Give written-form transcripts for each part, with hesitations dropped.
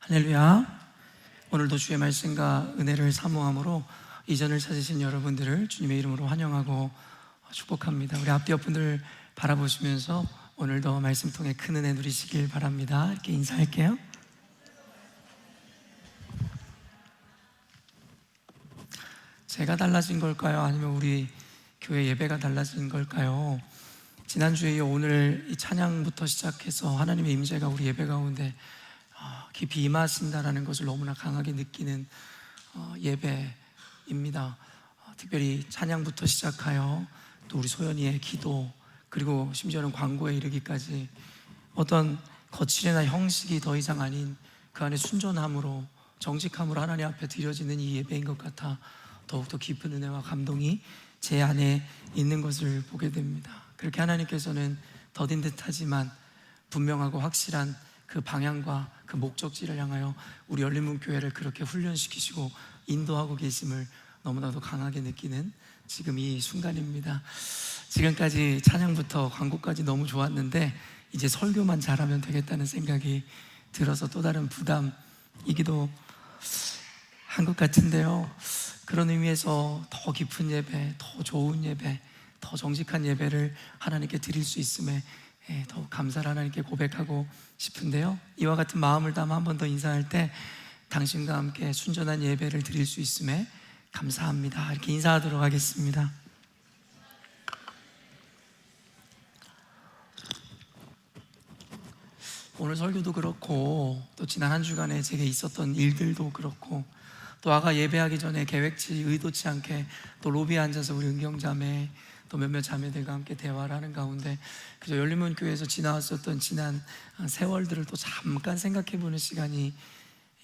할렐루야. 오늘도 주의 말씀과 은혜를 사모함으로 이전을 찾으신 여러분들을 주님의 이름으로 환영하고 축복합니다. 우리 앞뒤 옆분들 바라보시면서 오늘도 말씀 통해 큰 은혜 누리시길 바랍니다. 이렇게 인사할게요. 제가 달라진 걸까요? 아니면 우리 교회 예배가 달라진 걸까요? 지난주에 오늘 이 찬양부터 시작해서 하나님의 임재가 우리 예배 가운데 깊이 임하신다라는 것을 너무나 강하게 느끼는 예배입니다. 특별히 찬양부터 시작하여 또 우리 소연이의 기도, 그리고 심지어는 광고에 이르기까지 어떤 거칠이나 형식이 더 이상 아닌 그 안에 순전함으로, 정직함으로 하나님 앞에 드려지는 이 예배인 것 같아 더욱더 깊은 은혜와 감동이 제 안에 있는 것을 보게 됩니다. 그렇게 하나님께서는 더딘 듯하지만 분명하고 확실한 그 방향과 그 목적지를 향하여 우리 열린문교회를 그렇게 훈련시키시고 인도하고 계심을 너무나도 강하게 느끼는 지금 이 순간입니다. 지금까지 찬양부터 광고까지 너무 좋았는데 이제 설교만 잘하면 되겠다는 생각이 들어서 또 다른 부담이기도 한 것 같은데요. 그런 의미에서 더 깊은 예배, 더 좋은 예배, 더 정직한 예배를 하나님께 드릴 수 있음에 더욱 감사를 하나님께 고백하고 싶은데요. 이와 같은 마음을 담아 한 번 더 인사할 때 당신과 함께 순전한 예배를 드릴 수 있음에 감사합니다. 이렇게 인사하도록 하겠습니다. 오늘 설교도 그렇고 또 지난 한 주간에 제게 있었던 일들도 그렇고 또 아까 예배하기 전에 계획치 의도치 않게 또 로비에 앉아서 우리 은경자매 또 몇몇 자매들과 함께 대화를 하는 가운데 그저 열린문교회에서 지나왔었던 지난 세월들을 또 잠깐 생각해보는 시간이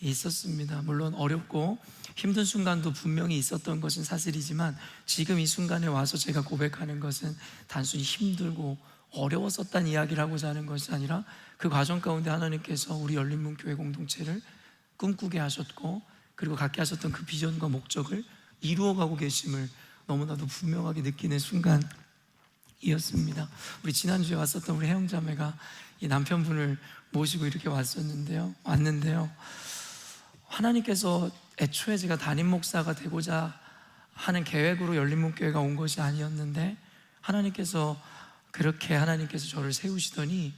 있었습니다. 물론 어렵고 힘든 순간도 분명히 있었던 것은 사실이지만 지금 이 순간에 와서 제가 고백하는 것은 단순히 힘들고 어려웠었다는 이야기를 하고자 하는 것이 아니라 그 과정 가운데 하나님께서 우리 열린문교회 공동체를 꿈꾸게 하셨고 그리고 갖게 하셨던 그 비전과 목적을 이루어가고 계심을 너무나도 분명하게 느끼는 순간이었습니다. 우리 지난주에 왔었던 우리 혜영자매가 이 남편분을 모시고 이렇게 왔는데요. 하나님께서 애초에 제가 담임 목사가 되고자 하는 계획으로 열린문교회가 온 것이 아니었는데 하나님께서 저를 세우시더니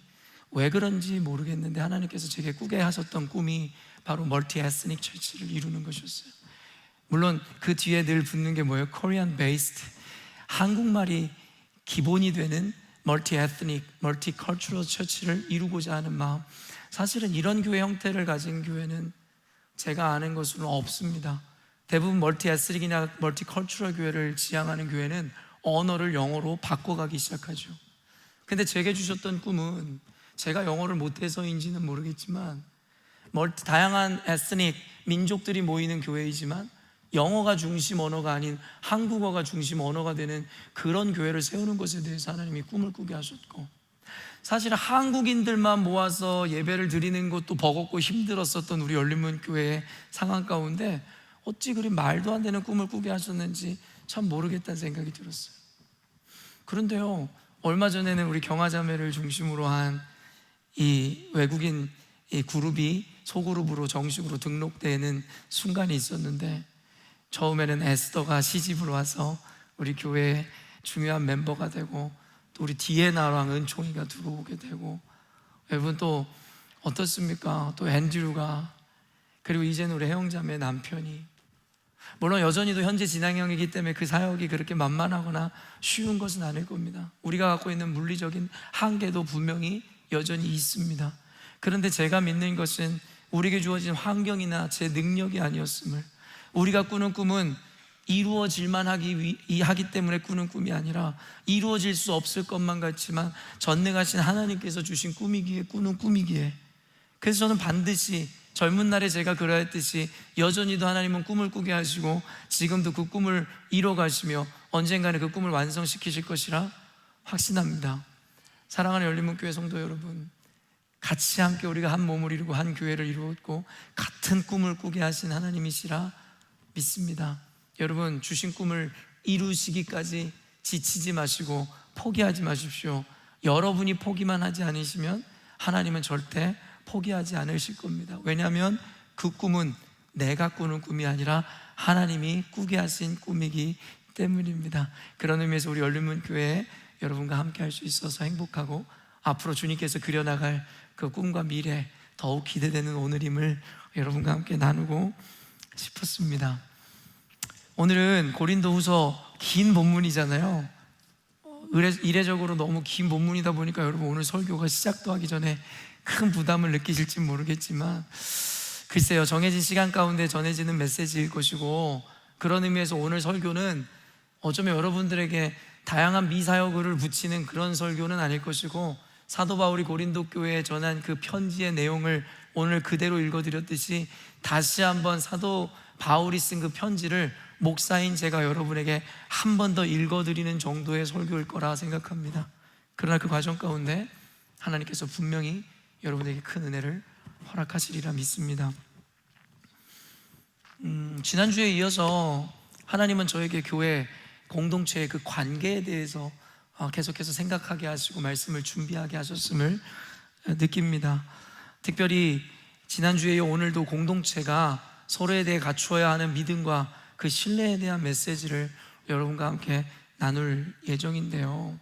왜 그런지 모르겠는데 하나님께서 제게 꾸게 하셨던 꿈이 바로 멀티 에스닉 처치를 이루는 것이었어요. 물론 그 뒤에 늘 붙는 게 뭐예요? Korean based, 한국말이 기본이 되는 멀티 에스닉, 멀티 컬처럴 처치를 이루고자 하는 마음. 사실은 이런 교회 형태를 가진 교회는 제가 아는 것으로는 없습니다. 대부분 멀티 에스닉이나 멀티 컬처럴 교회를 지향하는 교회는 언어를 영어로 바꿔가기 시작하죠. 근데 제게 주셨던 꿈은 제가 영어를 못해서인지는 모르겠지만 다양한 에스닉, 민족들이 모이는 교회이지만 영어가 중심 언어가 아닌 한국어가 중심 언어가 되는 그런 교회를 세우는 것에 대해서 하나님이 꿈을 꾸게 하셨고, 사실 한국인들만 모아서 예배를 드리는 것도 버겁고 힘들었었던 우리 열린문교회의 상황 가운데 어찌 그리 말도 안 되는 꿈을 꾸게 하셨는지 참 모르겠다는 생각이 들었어요. 그런데요, 얼마 전에는 우리 경화자매를 중심으로 한 이 외국인 이 그룹이 소그룹으로 정식으로 등록되는 순간이 있었는데 처음에는 에스더가 시집으로 와서 우리 교회의 중요한 멤버가 되고 또 우리 디에나랑 은총이가 들어오게 되고, 여러분 또 어떻습니까? 또 앤드류가, 그리고 이제는 우리 혜영자매 남편이, 물론 여전히도 현재 진행형이기 때문에 그 사역이 그렇게 만만하거나 쉬운 것은 아닐 겁니다. 우리가 갖고 있는 물리적인 한계도 분명히 여전히 있습니다. 그런데 제가 믿는 것은 우리에게 주어진 환경이나 제 능력이 아니었음을, 우리가 꾸는 꿈은 이루어질만 하기 때문에 꾸는 꿈이 아니라 이루어질 수 없을 것만 같지만 전능하신 하나님께서 주신 꿈이기에 꾸는 꿈이기에, 그래서 저는 반드시 젊은 날에 제가 그러했듯이 여전히도 하나님은 꿈을 꾸게 하시고 지금도 그 꿈을 이뤄가시며 언젠가는 그 꿈을 완성시키실 것이라 확신합니다. 사랑하는 열린문교회 성도 여러분, 같이 함께 우리가 한 몸을 이루고 한 교회를 이루었고 같은 꿈을 꾸게 하신 하나님이시라 믿습니다. 여러분, 주신 꿈을 이루시기까지 지치지 마시고 포기하지 마십시오. 여러분이 포기만 하지 않으시면 하나님은 절대 포기하지 않으실 겁니다. 왜냐하면 그 꿈은 내가 꾸는 꿈이 아니라 하나님이 꾸게 하신 꿈이기 때문입니다. 그런 의미에서 우리 열린문교회 여러분과 함께 할 수 있어서 행복하고, 앞으로 주님께서 그려나갈 그 꿈과 미래 더욱 기대되는 오늘임을 여러분과 함께 나누고 싶었습니다. 오늘은 고린도후서 긴 본문이잖아요. 이례적으로 너무 긴 본문이다 보니까 여러분 오늘 설교가 시작도 하기 전에 큰 부담을 느끼실지 모르겠지만, 글쎄요, 정해진 시간 가운데 전해지는 메시지일 것이고, 그런 의미에서 오늘 설교는 어쩌면 여러분들에게 다양한 미사여구를 붙이는 그런 설교는 아닐 것이고, 사도 바울이 고린도 교회에 전한 그 편지의 내용을 오늘 그대로 읽어드렸듯이 다시 한번 사도 바울이 쓴 그 편지를 목사인 제가 여러분에게 한 번 더 읽어드리는 정도의 설교일 거라 생각합니다. 그러나 그 과정 가운데 하나님께서 분명히 여러분에게 큰 은혜를 허락하시리라 믿습니다. 지난주에 이어서 하나님은 저에게 교회 공동체의 그 관계에 대해서 계속해서 생각하게 하시고 말씀을 준비하게 하셨음을 느낍니다. 특별히 지난주에 오늘도 공동체가 서로에 대해 갖추어야 하는 믿음과 그 신뢰에 대한 메시지를 여러분과 함께 나눌 예정인데요,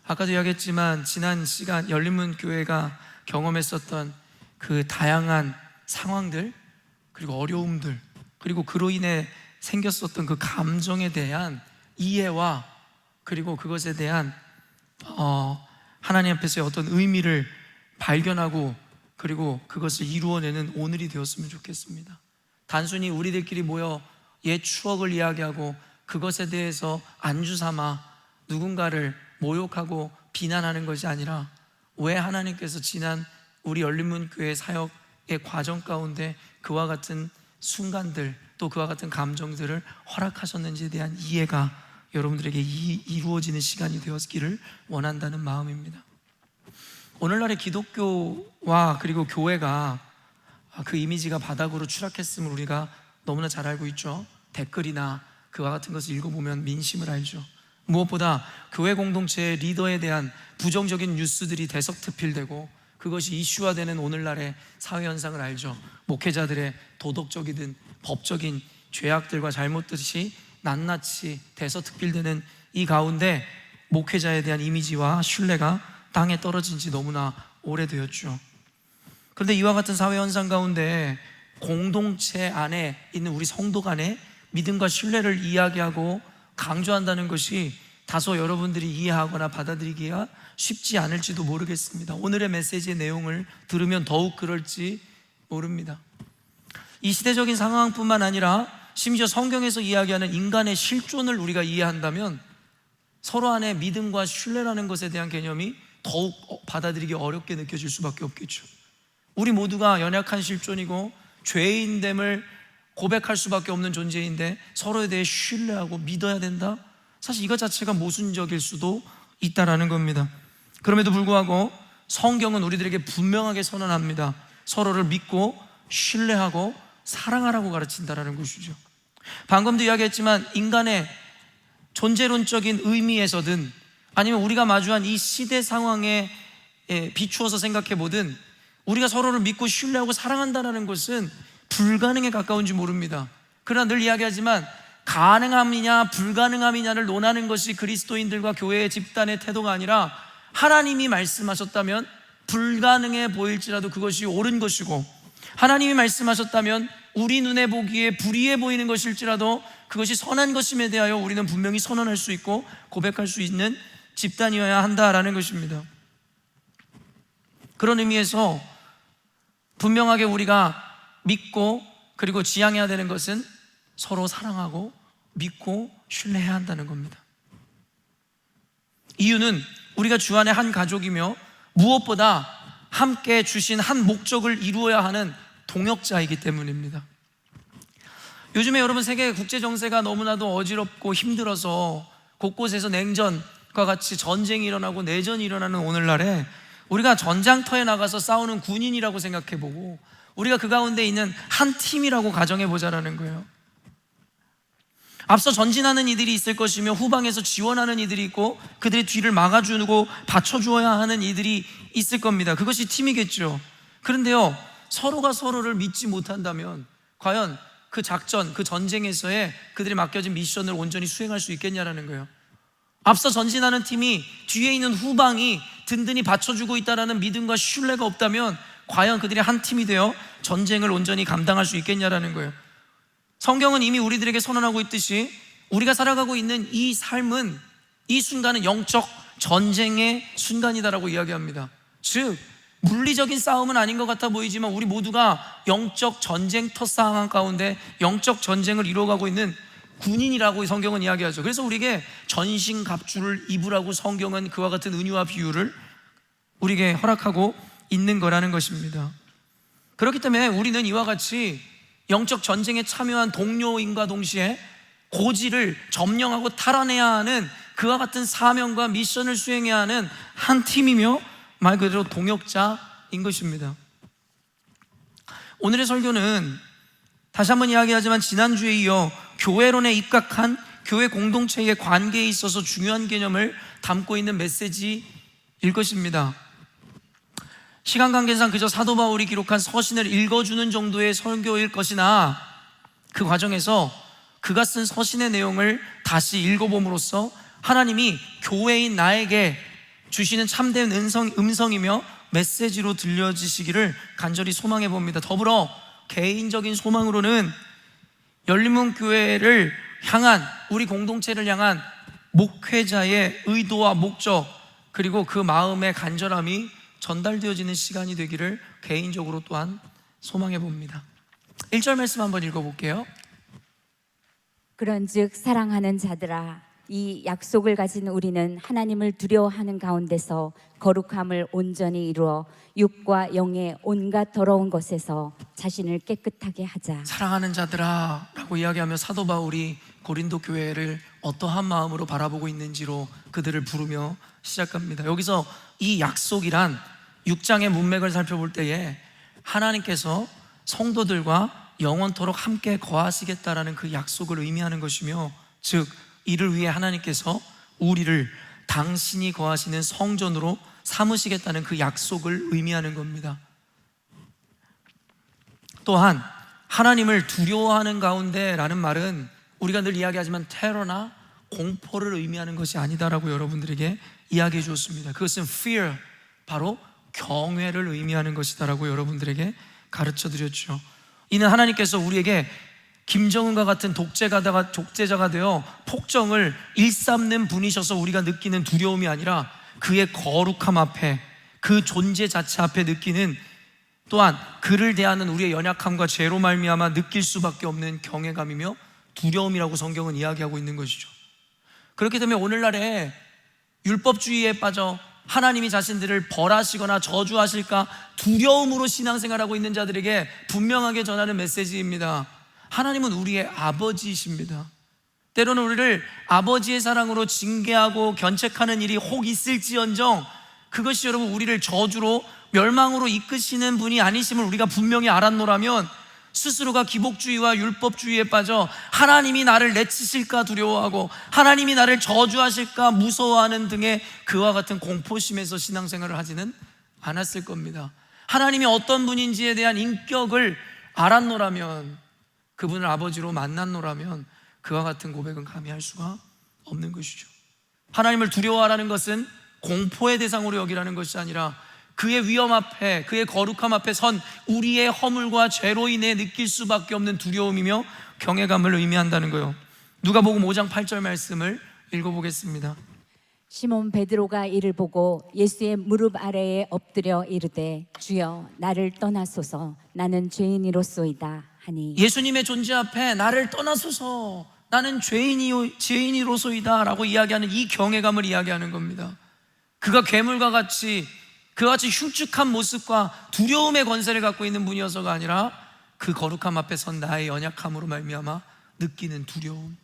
아까도 이야기했지만 지난 시간 열린문교회가 경험했었던 그 다양한 상황들, 그리고 어려움들, 그리고 그로 인해 생겼었던 그 감정에 대한 이해와, 그리고 그것에 대한 하나님 앞에서의 어떤 의미를 발견하고, 그리고 그것을 이루어내는 오늘이 되었으면 좋겠습니다. 단순히 우리들끼리 모여 옛 추억을 이야기하고 그것에 대해서 안주 삼아 누군가를 모욕하고 비난하는 것이 아니라, 왜 하나님께서 지난 우리 열린문교회 사역의 과정 가운데 그와 같은 순간들, 또 그와 같은 감정들을 허락하셨는지에 대한 이해가 여러분들에게 이루어지는 시간이 되었기를 원한다는 마음입니다. 오늘날의 기독교와 그리고 교회가 그 이미지가 바닥으로 추락했음을 우리가 너무나 잘 알고 있죠. 댓글이나 그와 같은 것을 읽어보면 민심을 알죠. 무엇보다 교회 공동체의 리더에 대한 부정적인 뉴스들이 대석특필되고 그것이 이슈화되는 오늘날의 사회 현상을 알죠. 목회자들의 도덕적이든 법적인 죄악들과 잘못들이 낱낱이 대서특필되는 이 가운데 목회자에 대한 이미지와 신뢰가 땅에 떨어진 지 너무나 오래되었죠. 그런데 이와 같은 사회 현상 가운데 공동체 안에 있는 우리 성도 간의 믿음과 신뢰를 이야기하고 강조한다는 것이 다소 여러분들이 이해하거나 받아들이기가 쉽지 않을지도 모르겠습니다. 오늘의 메시지의 내용을 들으면 더욱 그럴지 모릅니다. 이 시대적인 상황뿐만 아니라 심지어 성경에서 이야기하는 인간의 실존을 우리가 이해한다면 서로 안에 믿음과 신뢰라는 것에 대한 개념이 더욱 받아들이기 어렵게 느껴질 수밖에 없겠죠. 우리 모두가 연약한 실존이고 죄인됨을 고백할 수밖에 없는 존재인데 서로에 대해 신뢰하고 믿어야 된다? 사실 이것 자체가 모순적일 수도 있다라는 겁니다. 그럼에도 불구하고 성경은 우리들에게 분명하게 선언합니다. 서로를 믿고 신뢰하고 사랑하라고 가르친다라는 것이죠. 방금도 이야기했지만 인간의 존재론적인 의미에서든 아니면 우리가 마주한 이 시대 상황에 비추어서 생각해보든 우리가 서로를 믿고 신뢰하고 사랑한다는 것은 불가능에 가까운지 모릅니다. 그러나 늘 이야기하지만 가능함이냐 불가능함이냐를 논하는 것이 그리스도인들과 교회의 집단의 태도가 아니라 하나님이 말씀하셨다면 불가능해 보일지라도 그것이 옳은 것이고, 하나님이 말씀하셨다면 우리 눈에 보기에 불의해 보이는 것일지라도 그것이 선한 것임에 대하여 우리는 분명히 선언할 수 있고 고백할 수 있는 집단이어야 한다라는 것입니다. 그런 의미에서 분명하게 우리가 믿고 그리고 지향해야 되는 것은 서로 사랑하고 믿고 신뢰해야 한다는 겁니다. 이유는 우리가 주 안에 한 가족이며 무엇보다 함께 주신 한 목적을 이루어야 하는 동역자이기 때문입니다. 요즘에 여러분 세계 국제 정세가 너무나도 어지럽고 힘들어서 곳곳에서 냉전과 같이 전쟁이 일어나고 내전이 일어나는 오늘날에 우리가 전장터에 나가서 싸우는 군인이라고 생각해보고 우리가 그 가운데 있는 한 팀이라고 가정해보자라는 거예요. 앞서 전진하는 이들이 있을 것이며 후방에서 지원하는 이들이 있고 그들의 뒤를 막아주고 받쳐주어야 하는 이들이 있을 겁니다. 그것이 팀이겠죠. 그런데요, 서로가 서로를 믿지 못한다면 과연 그 작전, 그 전쟁에서의 그들이 맡겨진 미션을 온전히 수행할 수 있겠냐라는 거예요. 앞서 전진하는 팀이 뒤에 있는 후방이 든든히 받쳐주고 있다는 믿음과 신뢰가 없다면 과연 그들이 한 팀이 되어 전쟁을 온전히 감당할 수 있겠냐라는 거예요. 성경은 이미 우리들에게 선언하고 있듯이 우리가 살아가고 있는 이 삶은, 이 순간은 영적 전쟁의 순간이다라고 이야기합니다. 즉 물리적인 싸움은 아닌 것 같아 보이지만 우리 모두가 영적 전쟁터 상황 가운데 영적 전쟁을 이루어가고 있는 군인이라고 성경은 이야기하죠. 그래서 우리에게 전신갑주를 입으라고 성경은 그와 같은 은유와 비유를 우리에게 허락하고 있는 거라는 것입니다. 그렇기 때문에 우리는 이와 같이 영적 전쟁에 참여한 동료인과 동시에 고지를 점령하고 탈환해야 하는 그와 같은 사명과 미션을 수행해야 하는 한 팀이며 말 그대로 동역자인 것입니다. 오늘의 설교는 다시 한번 이야기하지만 지난주에 이어 교회론에 입각한 교회 공동체의 관계에 있어서 중요한 개념을 담고 있는 메시지일 것입니다. 시간 관계상 그저 사도 바울이 기록한 서신을 읽어주는 정도의 설교일 것이나 그 과정에서 그가 쓴 서신의 내용을 다시 읽어봄으로써 하나님이 교회인 나에게 주시는 참된 음성이며 메시지로 들려지시기를 간절히 소망해 봅니다. 더불어 개인적인 소망으로는 열린문교회를 향한, 우리 공동체를 향한 목회자의 의도와 목적, 그리고 그 마음의 간절함이 전달되어지는 시간이 되기를 개인적으로 또한 소망해 봅니다. 1절 말씀 한번 읽어볼게요. 그런즉 사랑하는 자들아, 이 약속을 가진 우리는 하나님을 두려워하는 가운데서 거룩함을 온전히 이루어 육과 영의 온갖 더러운 것에서 자신을 깨끗하게 하자. 사랑하는 자들아 라고 이야기하며 사도 바울이 고린도 교회를 어떠한 마음으로 바라보고 있는지로 그들을 부르며 시작합니다. 여기서 이 약속이란 6장의 문맥을 살펴볼 때에 하나님께서 성도들과 영원토록 함께 거하시겠다라는 그 약속을 의미하는 것이며, 즉 이를 위해 하나님께서 우리를 당신이 거하시는 성전으로 삼으시겠다는 그 약속을 의미하는 겁니다. 또한 하나님을 두려워하는 가운데라는 말은 우리가 늘 이야기하지만 테러나 공포를 의미하는 것이 아니다라고 여러분들에게 이야기해 주었습니다. 그것은 fear, 바로 경외를 의미하는 것이다라고 여러분들에게 가르쳐 드렸죠. 이는 하나님께서 우리에게 김정은과 같은 독재자가 되어 폭정을 일삼는 분이셔서 우리가 느끼는 두려움이 아니라 그의 거룩함 앞에, 그 존재 자체 앞에 느끼는, 또한 그를 대하는 우리의 연약함과 죄로 말미암아 느낄 수밖에 없는 경외감이며 두려움이라고 성경은 이야기하고 있는 것이죠. 그렇기 때문에 오늘날에 율법주의에 빠져 하나님이 자신들을 벌하시거나 저주하실까 두려움으로 신앙생활하고 있는 자들에게 분명하게 전하는 메시지입니다. 하나님은 우리의 아버지이십니다. 때로는 우리를 아버지의 사랑으로 징계하고 견책하는 일이 혹 있을지언정 그것이 여러분 우리를 저주로 멸망으로 이끄시는 분이 아니심을 우리가 분명히 알았노라면 스스로가 기복주의와 율법주의에 빠져 하나님이 나를 내치실까 두려워하고 하나님이 나를 저주하실까 무서워하는 등의 그와 같은 공포심에서 신앙생활을 하지는 않았을 겁니다. 하나님이 어떤 분인지에 대한 인격을 알았노라면, 그분을 아버지로 만났노라면 그와 같은 고백은 감히 할 수가 없는 것이죠. 하나님을 두려워하라는 것은 공포의 대상으로 여기라는 것이 아니라 그의 위엄 앞에, 그의 거룩함 앞에 선 우리의 허물과 죄로 인해 느낄 수밖에 없는 두려움이며 경외감을 의미한다는 거예요. 누가복음 5장 8절 말씀을 읽어보겠습니다. 시몬 베드로가 이를 보고 예수의 무릎 아래에 엎드려 이르되 주여 나를 떠나소서 나는 죄인이로소이다 하니, 예수님의 존재 앞에 나를 떠나소서 나는 죄인이로소이다 라고 이야기하는 이 경외감을 이야기하는 겁니다. 그가 괴물과 같이 그같이 흉측한 모습과 두려움의 권세를 갖고 있는 분이어서가 아니라 그 거룩함 앞에 선 나의 연약함으로 말미암아 느끼는 두려움,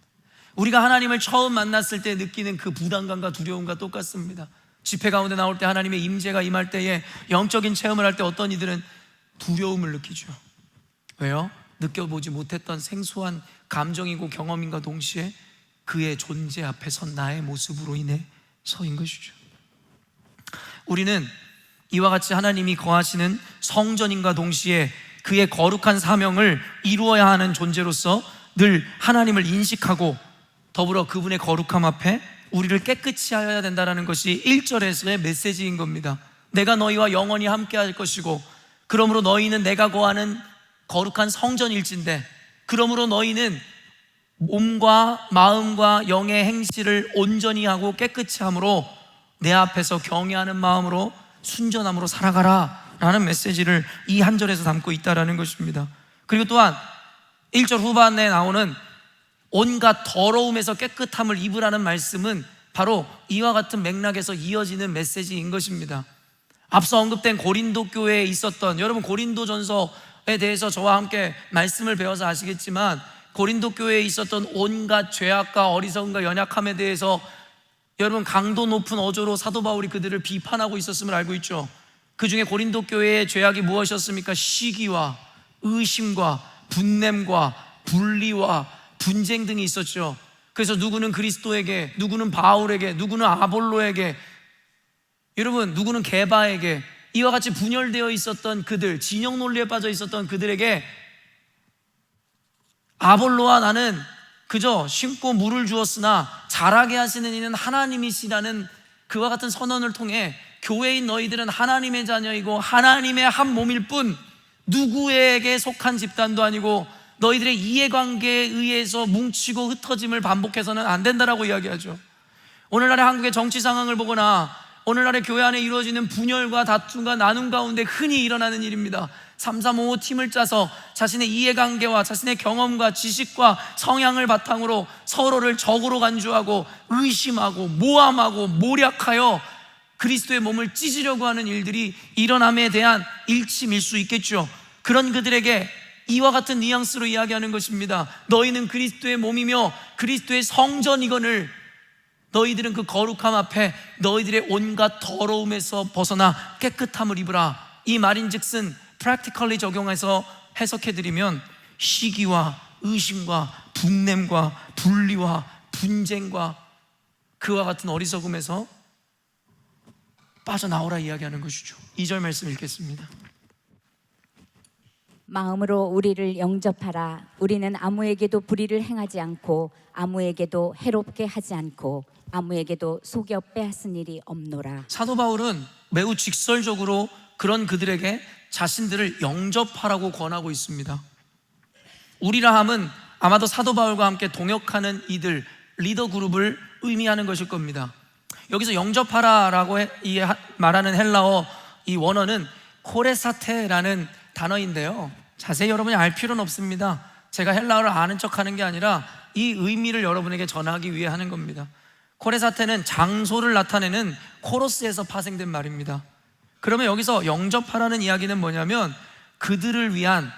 우리가 하나님을 처음 만났을 때 느끼는 그 부담감과 두려움과 똑같습니다. 집회 가운데 나올 때 하나님의 임재가 임할 때에 영적인 체험을 할 때 어떤 이들은 두려움을 느끼죠. 왜요? 느껴보지 못했던 생소한 감정이고 경험인과 동시에 그의 존재 앞에 선 나의 모습으로 인해 서인 것이죠. 우리는 이와 같이 하나님이 거하시는 성전인과 동시에 그의 거룩한 사명을 이루어야 하는 존재로서 늘 하나님을 인식하고 더불어 그분의 거룩함 앞에 우리를 깨끗이 하여야 된다는 것이 1절에서의 메시지인 겁니다. 내가 너희와 영원히 함께 할 것이고 그러므로 너희는 내가 거하는 거룩한 성전일진데 그러므로 너희는 몸과 마음과 영의 행실을 온전히 하고 깨끗이 함으로 내 앞에서 경외하는 마음으로 순전함으로 살아가라 라는 메시지를 이 한 절에서 담고 있다는 것입니다. 그리고 또한 1절 후반에 나오는 온갖 더러움에서 깨끗함을 입으라는 말씀은 바로 이와 같은 맥락에서 이어지는 메시지인 것입니다. 앞서 언급된 고린도 교회에 있었던, 여러분 고린도전서에 대해서 저와 함께 말씀을 배워서 아시겠지만 고린도 교회에 있었던 온갖 죄악과 어리석음과 연약함에 대해서 여러분 강도 높은 어조로 사도 바울이 그들을 비판하고 있었음을 알고 있죠. 그 중에 고린도 교회의 죄악이 무엇이었습니까? 시기와 의심과 분냄과 분리와 분쟁 등이 있었죠. 그래서 누구는 그리스도에게, 누구는 바울에게, 누구는 아볼로에게, 여러분 누구는 게바에게, 이와 같이 분열되어 있었던 그들, 진영 논리에 빠져 있었던 그들에게 아볼로와 나는 그저 심고 물을 주었으나 자라게 하시는 이는 하나님이시라는 그와 같은 선언을 통해 교회인 너희들은 하나님의 자녀이고 하나님의 한 몸일 뿐 누구에게 속한 집단도 아니고 너희들의 이해관계에 의해서 뭉치고 흩어짐을 반복해서는 안 된다라고 이야기하죠. 오늘날의 한국의 정치 상황을 보거나 오늘날의 교회 안에 이루어지는 분열과 다툼과 나눔 가운데 흔히 일어나는 일입니다. 3355 팀을 짜서 자신의 이해관계와 자신의 경험과 지식과 성향을 바탕으로 서로를 적으로 간주하고 의심하고 모함하고 모략하여 그리스도의 몸을 찢으려고 하는 일들이 일어남에 대한 일침일 수 있겠죠. 그런 그들에게 이와 같은 뉘앙스로 이야기하는 것입니다. 너희는 그리스도의 몸이며 그리스도의 성전이거늘 너희들은 그 거룩함 앞에 너희들의 온갖 더러움에서 벗어나 깨끗함을 입으라. 이 말인즉슨 practically 적용해서 해석해드리면 시기와 의심과 분냄과 분리와 분쟁과 그와 같은 어리석음에서 빠져나오라 이야기하는 것이죠. 2절 말씀 읽겠습니다. 마음으로 우리를 영접하라. 우리는 아무에게도 불의를 행하지 않고 아무에게도 해롭게 하지 않고 아무에게도 속여 빼앗은 일이 없노라. 사도 바울은 매우 직설적으로 그런 그들에게 자신들을 영접하라고 권하고 있습니다. 우리라 함은 아마도 사도 바울과 함께 동역하는 이들, 리더 그룹을 의미하는 것일 겁니다. 여기서 영접하라라고 말하는 헬라어 이 원어는 코레사테라는 단어인데요, 자세히 여러분이 알 필요는 없습니다. 제가 헬라어를 아는 척하는 게 아니라 이 의미를 여러분에게 전하기 위해 하는 겁니다. 코레사테는 장소를 나타내는 코로스에서 파생된 말입니다. 그러면 여기서 영접하라는 이야기는 뭐냐면 그들을 위한,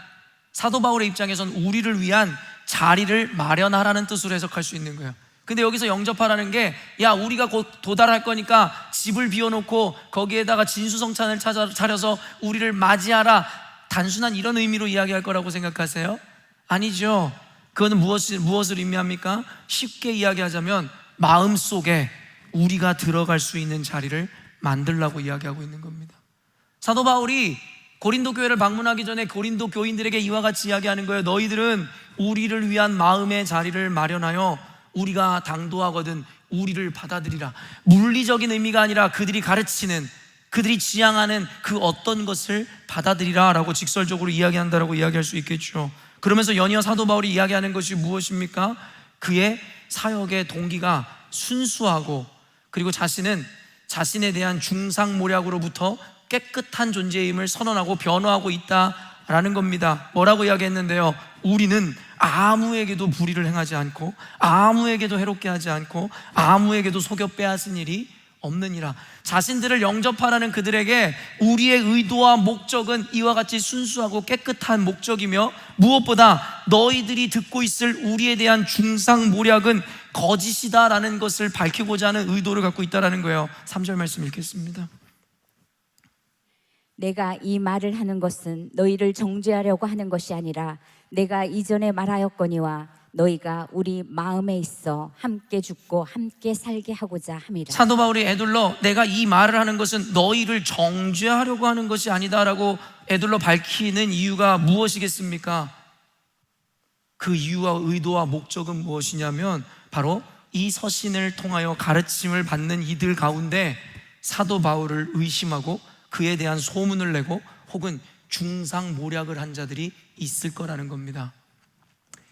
사도 바울의 입장에선 우리를 위한 자리를 마련하라는 뜻으로 해석할 수 있는 거예요. 근데 여기서 영접하라는 게, 야 우리가 곧 도달할 거니까 집을 비워놓고 거기에다가 진수성찬을 차려서 우리를 맞이하라, 단순한 이런 의미로 이야기할 거라고 생각하세요? 아니죠. 그거는 무엇을 의미합니까? 쉽게 이야기하자면 마음속에 우리가 들어갈 수 있는 자리를 만들라고 이야기하고 있는 겁니다. 사도 바울이 고린도 교회를 방문하기 전에 고린도 교인들에게 이와 같이 이야기하는 거예요. 너희들은 우리를 위한 마음의 자리를 마련하여 우리가 당도하거든 우리를 받아들이라. 물리적인 의미가 아니라 그들이 가르치는, 그들이 지향하는 그 어떤 것을 받아들이라 라고 직설적으로 이야기한다라고 이야기할 수 있겠죠. 그러면서 연이어 사도 바울이 이야기하는 것이 무엇입니까? 그의 사역의 동기가 순수하고, 그리고 자신은 자신에 대한 중상모략으로부터 깨끗한 존재임을 선언하고 변화하고 있다라는 겁니다. 뭐라고 이야기했는데요? 우리는 아무에게도 불의를 행하지 않고 아무에게도 해롭게 하지 않고 아무에게도 속여 빼앗은 일이 없느니라. 자신들을 영접하라는 그들에게 우리의 의도와 목적은 이와 같이 순수하고 깨끗한 목적이며, 무엇보다 너희들이 듣고 있을 우리에 대한 중상모략은 거짓이다라는 것을 밝히고자 하는 의도를 갖고 있다는 거예요. 3절 말씀 읽겠습니다. 내가 이 말을 하는 것은 너희를 정죄하려고 하는 것이 아니라 내가 이전에 말하였거니와 너희가 우리 마음에 있어 함께 죽고 함께 살게 하고자 함이라. 사도 바울이 애둘러 내가 이 말을 하는 것은 너희를 정죄하려고 하는 것이 아니다라고 애둘러 밝히는 이유가 무엇이겠습니까? 그 이유와 의도와 목적은 무엇이냐면 바로 이 서신을 통하여 가르침을 받는 이들 가운데 사도 바울을 의심하고 그에 대한 소문을 내고 혹은 중상모략을 한 자들이 있을 거라는 겁니다.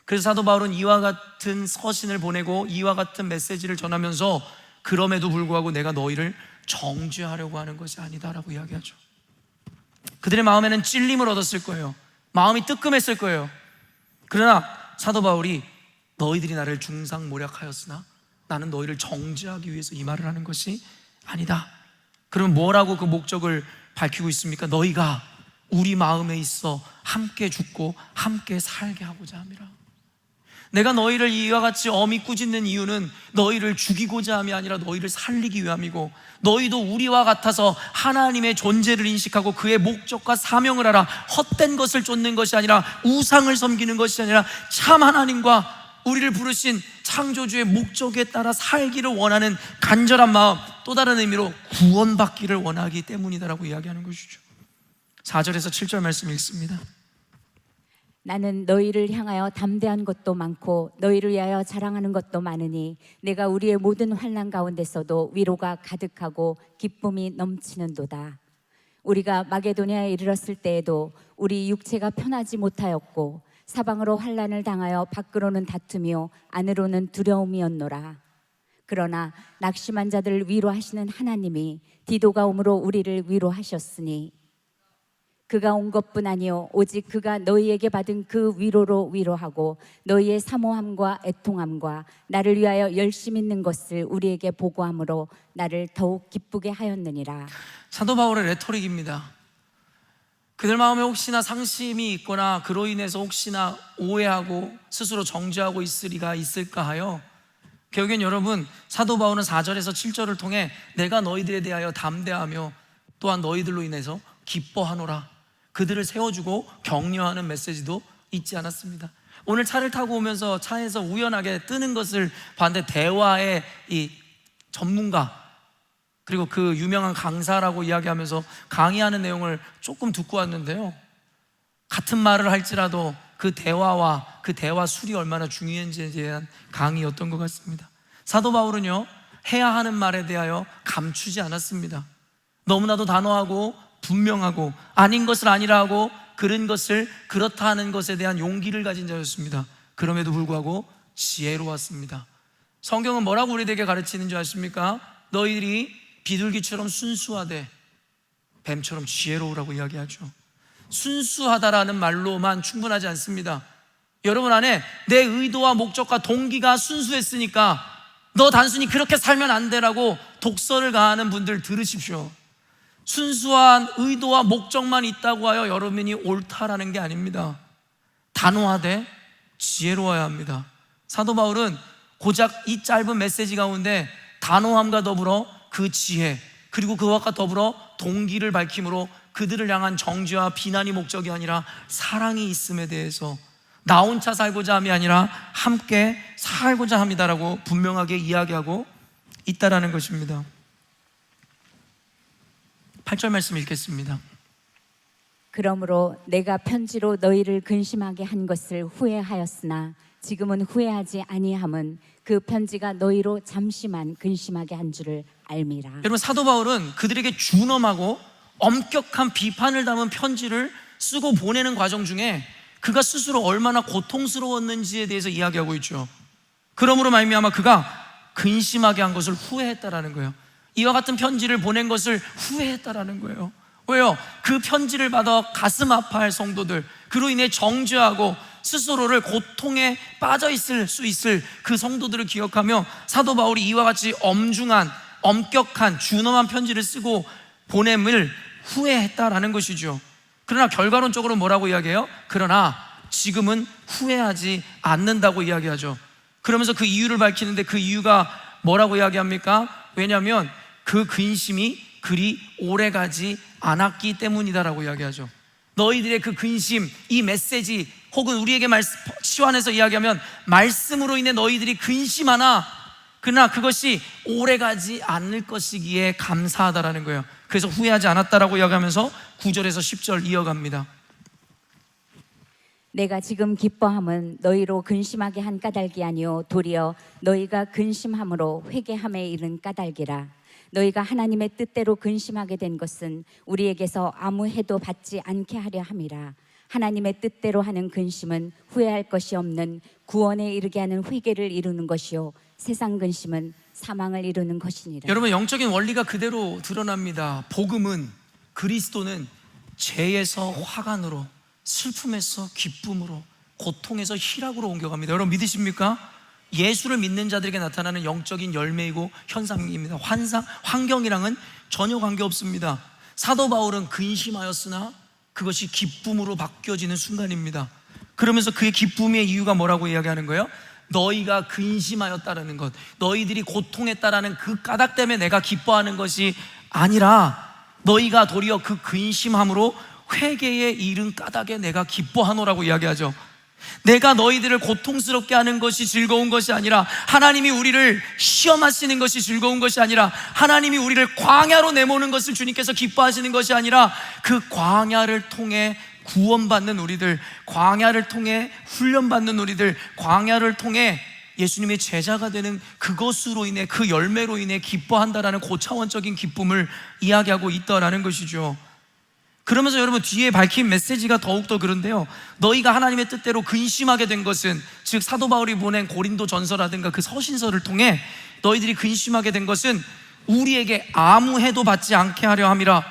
그래서 사도 바울은 이와 같은 서신을 보내고 이와 같은 메시지를 전하면서 그럼에도 불구하고 내가 너희를 정죄하려고 하는 것이 아니다라고 이야기하죠. 그들의 마음에는 찔림을 얻었을 거예요. 마음이 뜨끔했을 거예요. 그러나 사도 바울이 너희들이 나를 중상모략하였으나 나는 너희를 정죄하기 위해서 이 말을 하는 것이 아니다. 그러면 뭐라고 그 목적을 밝히고 있습니까? 너희가 우리 마음에 있어 함께 죽고 함께 살게 하고자 함이라. 내가 너희를 이와 같이 엄히 꾸짖는 이유는 너희를 죽이고자 함이 아니라 너희를 살리기 위함이고, 너희도 우리와 같아서 하나님의 존재를 인식하고 그의 목적과 사명을 알아 헛된 것을 쫓는 것이 아니라 우상을 섬기는 것이 아니라 참 하나님과 우리를 부르신 창조주의 목적에 따라 살기를 원하는 간절한 마음, 또 다른 의미로 구원받기를 원하기 때문이다라고 이야기하는 것이죠. 4절에서 7절 말씀 읽습니다. 나는 너희를 향하여 담대한 것도 많고 너희를 위하여 자랑하는 것도 많으니 내가 우리의 모든 환난 가운데서도 위로가 가득하고 기쁨이 넘치는도다. 우리가 마게도냐에 이르렀을 때에도 우리 육체가 편하지 못하였고 사방으로 환난을 당하여 밖으로는 다투며 안으로는 두려움이었노라. 그러나 낙심한 자들을 위로하시는 하나님이 디도가 오므로 우리를 위로하셨으니 그가 온 것뿐 아니요 오직 그가 너희에게 받은 그 위로로 위로하고 너희의 사모함과 애통함과 나를 위하여 열심 있는 것을 우리에게 보고함으로 나를 더욱 기쁘게 하였느니라. 사도 바울의 레토릭입니다. 그들 마음에 혹시나 상심이 있거나 그로 인해서 혹시나 오해하고 스스로 정죄하고 있을 리가 있을까 하여, 결국엔 여러분, 사도 바울은 4절에서 7절을 통해 내가 너희들에 대하여 담대하며 또한 너희들로 인해서 기뻐하노라, 그들을 세워주고 격려하는 메시지도 잊지 않았습니다. 오늘 차를 타고 오면서 차에서 우연하게 뜨는 것을 봤는데 대화의 이 전문가 그리고 그 유명한 강사라고 이야기하면서 강의하는 내용을 조금 듣고 왔는데요, 같은 말을 할지라도 그 대화와 그 대화 술이 얼마나 중요한지에 대한 강의였던 것 같습니다. 사도 바울은요, 해야 하는 말에 대하여 감추지 않았습니다. 너무나도 단호하고 분명하고 아닌 것을 아니라 하고 그런 것을 그렇다 하는 것에 대한 용기를 가진 자였습니다. 그럼에도 불구하고 지혜로웠습니다. 성경은 뭐라고 우리에게 가르치는 줄 아십니까? 너희들이 비둘기처럼 순수하되 뱀처럼 지혜로우라고 이야기하죠. 순수하다라는 말로만 충분하지 않습니다. 여러분 안에 내 의도와 목적과 동기가 순수했으니까 너 단순히 그렇게 살면 안 되라고 독설을 가하는 분들 들으십시오. 순수한 의도와 목적만 있다고 하여 여러분이 옳다라는 게 아닙니다. 단호하되 지혜로워야 합니다. 사도 바울은 고작 이 짧은 메시지 가운데 단호함과 더불어 그 지혜, 그리고 그와 더불어 동기를 밝힘으로 그들을 향한 정죄와 비난이 목적이 아니라 사랑이 있음에 대해서 나 혼자 살고자 함이 아니라 함께 살고자 합니다라고 분명하게 이야기하고 있다라는 것입니다. 8절 말씀 읽겠습니다. 그러므로 내가 편지로 너희를 근심하게 한 것을 후회하였으나 지금은 후회하지 아니함은 그 편지가 너희로 잠시만 근심하게 한 줄을 알미라. 여러분, 사도 바울은 그들에게 준엄하고 엄격한 비판을 담은 편지를 쓰고 보내는 과정 중에 그가 스스로 얼마나 고통스러웠는지에 대해서 이야기하고 있죠. 그러므로 말미암아 그가 근심하게 한 것을 후회했다라는 거예요. 이와 같은 편지를 보낸 것을 후회했다라는 거예요. 왜요? 그 편지를 받아 가슴 아파할 성도들, 그로 인해 정죄하고 스스로를 고통에 빠져 있을 수 있을 그 성도들을 기억하며 사도 바울이 이와 같이 엄중한, 엄격한, 준엄한 편지를 쓰고 보냄을 후회했다라는 것이죠. 그러나 결과론적으로 뭐라고 이야기해요? 그러나 지금은 후회하지 않는다고 이야기하죠. 그러면서 그 이유를 밝히는데 그 이유가 뭐라고 이야기합니까? 왜냐하면 그 근심이 그리 오래가지 않았기 때문이다라고 이야기하죠. 너희들의 그 근심, 이 메시지, 혹은 우리에게 치환해서 이야기하면 말씀으로 인해 너희들이 근심하나 그러나 그것이 오래가지 않을 것이기에 감사하다라는 거예요. 그래서 후회하지 않았다라고 이야기하면서 9절에서 10절 이어갑니다. 내가 지금 기뻐함은 너희로 근심하게 한 까닭이 아니요 도리어 너희가 근심함으로 회개함에 이른 까닭이라. 너희가 하나님의 뜻대로 근심하게 된 것은 우리에게서 아무 해도 받지 않게 하려 함이라. 하나님의 뜻대로 하는 근심은 후회할 것이 없는 구원에 이르게 하는 회개를 이루는 것이요 세상 근심은 사망을 이루는 것이니라. 여러분, 영적인 원리가 그대로 드러납니다. 복음은, 그리스도는 죄에서 화관으로, 슬픔에서 기쁨으로, 고통에서 희락으로 옮겨갑니다. 여러분 믿으십니까? 예수를 믿는 자들에게 나타나는 영적인 열매이고 현상입니다. 환경이랑은 전혀 관계없습니다. 사도 바울은 근심하였으나 그것이 기쁨으로 바뀌어지는 순간입니다. 그러면서 그의 기쁨의 이유가 뭐라고 이야기하는 거예요? 너희가 근심하였다라는 것, 너희들이 고통했다라는 그 까닭 때문에 내가 기뻐하는 것이 아니라 너희가 도리어 그 근심함으로 회개에 이른 까닭에 내가 기뻐하노라고 이야기하죠. 내가 너희들을 고통스럽게 하는 것이 즐거운 것이 아니라, 하나님이 우리를 시험하시는 것이 즐거운 것이 아니라, 하나님이 우리를 광야로 내모는 것을 주님께서 기뻐하시는 것이 아니라, 그 광야를 통해 구원받는 우리들, 광야를 통해 훈련받는 우리들, 광야를 통해 예수님의 제자가 되는 그것으로 인해, 그 열매로 인해 기뻐한다라는 고차원적인 기쁨을 이야기하고 있다라는 것이죠. 그러면서 여러분 뒤에 밝힌 메시지가 더욱더 그런데요, 너희가 하나님의 뜻대로 근심하게 된 것은, 즉 사도 바울이 보낸 고린도 전서라든가 그 서신서를 통해 너희들이 근심하게 된 것은 우리에게 아무 해도 받지 않게 하려 함이라.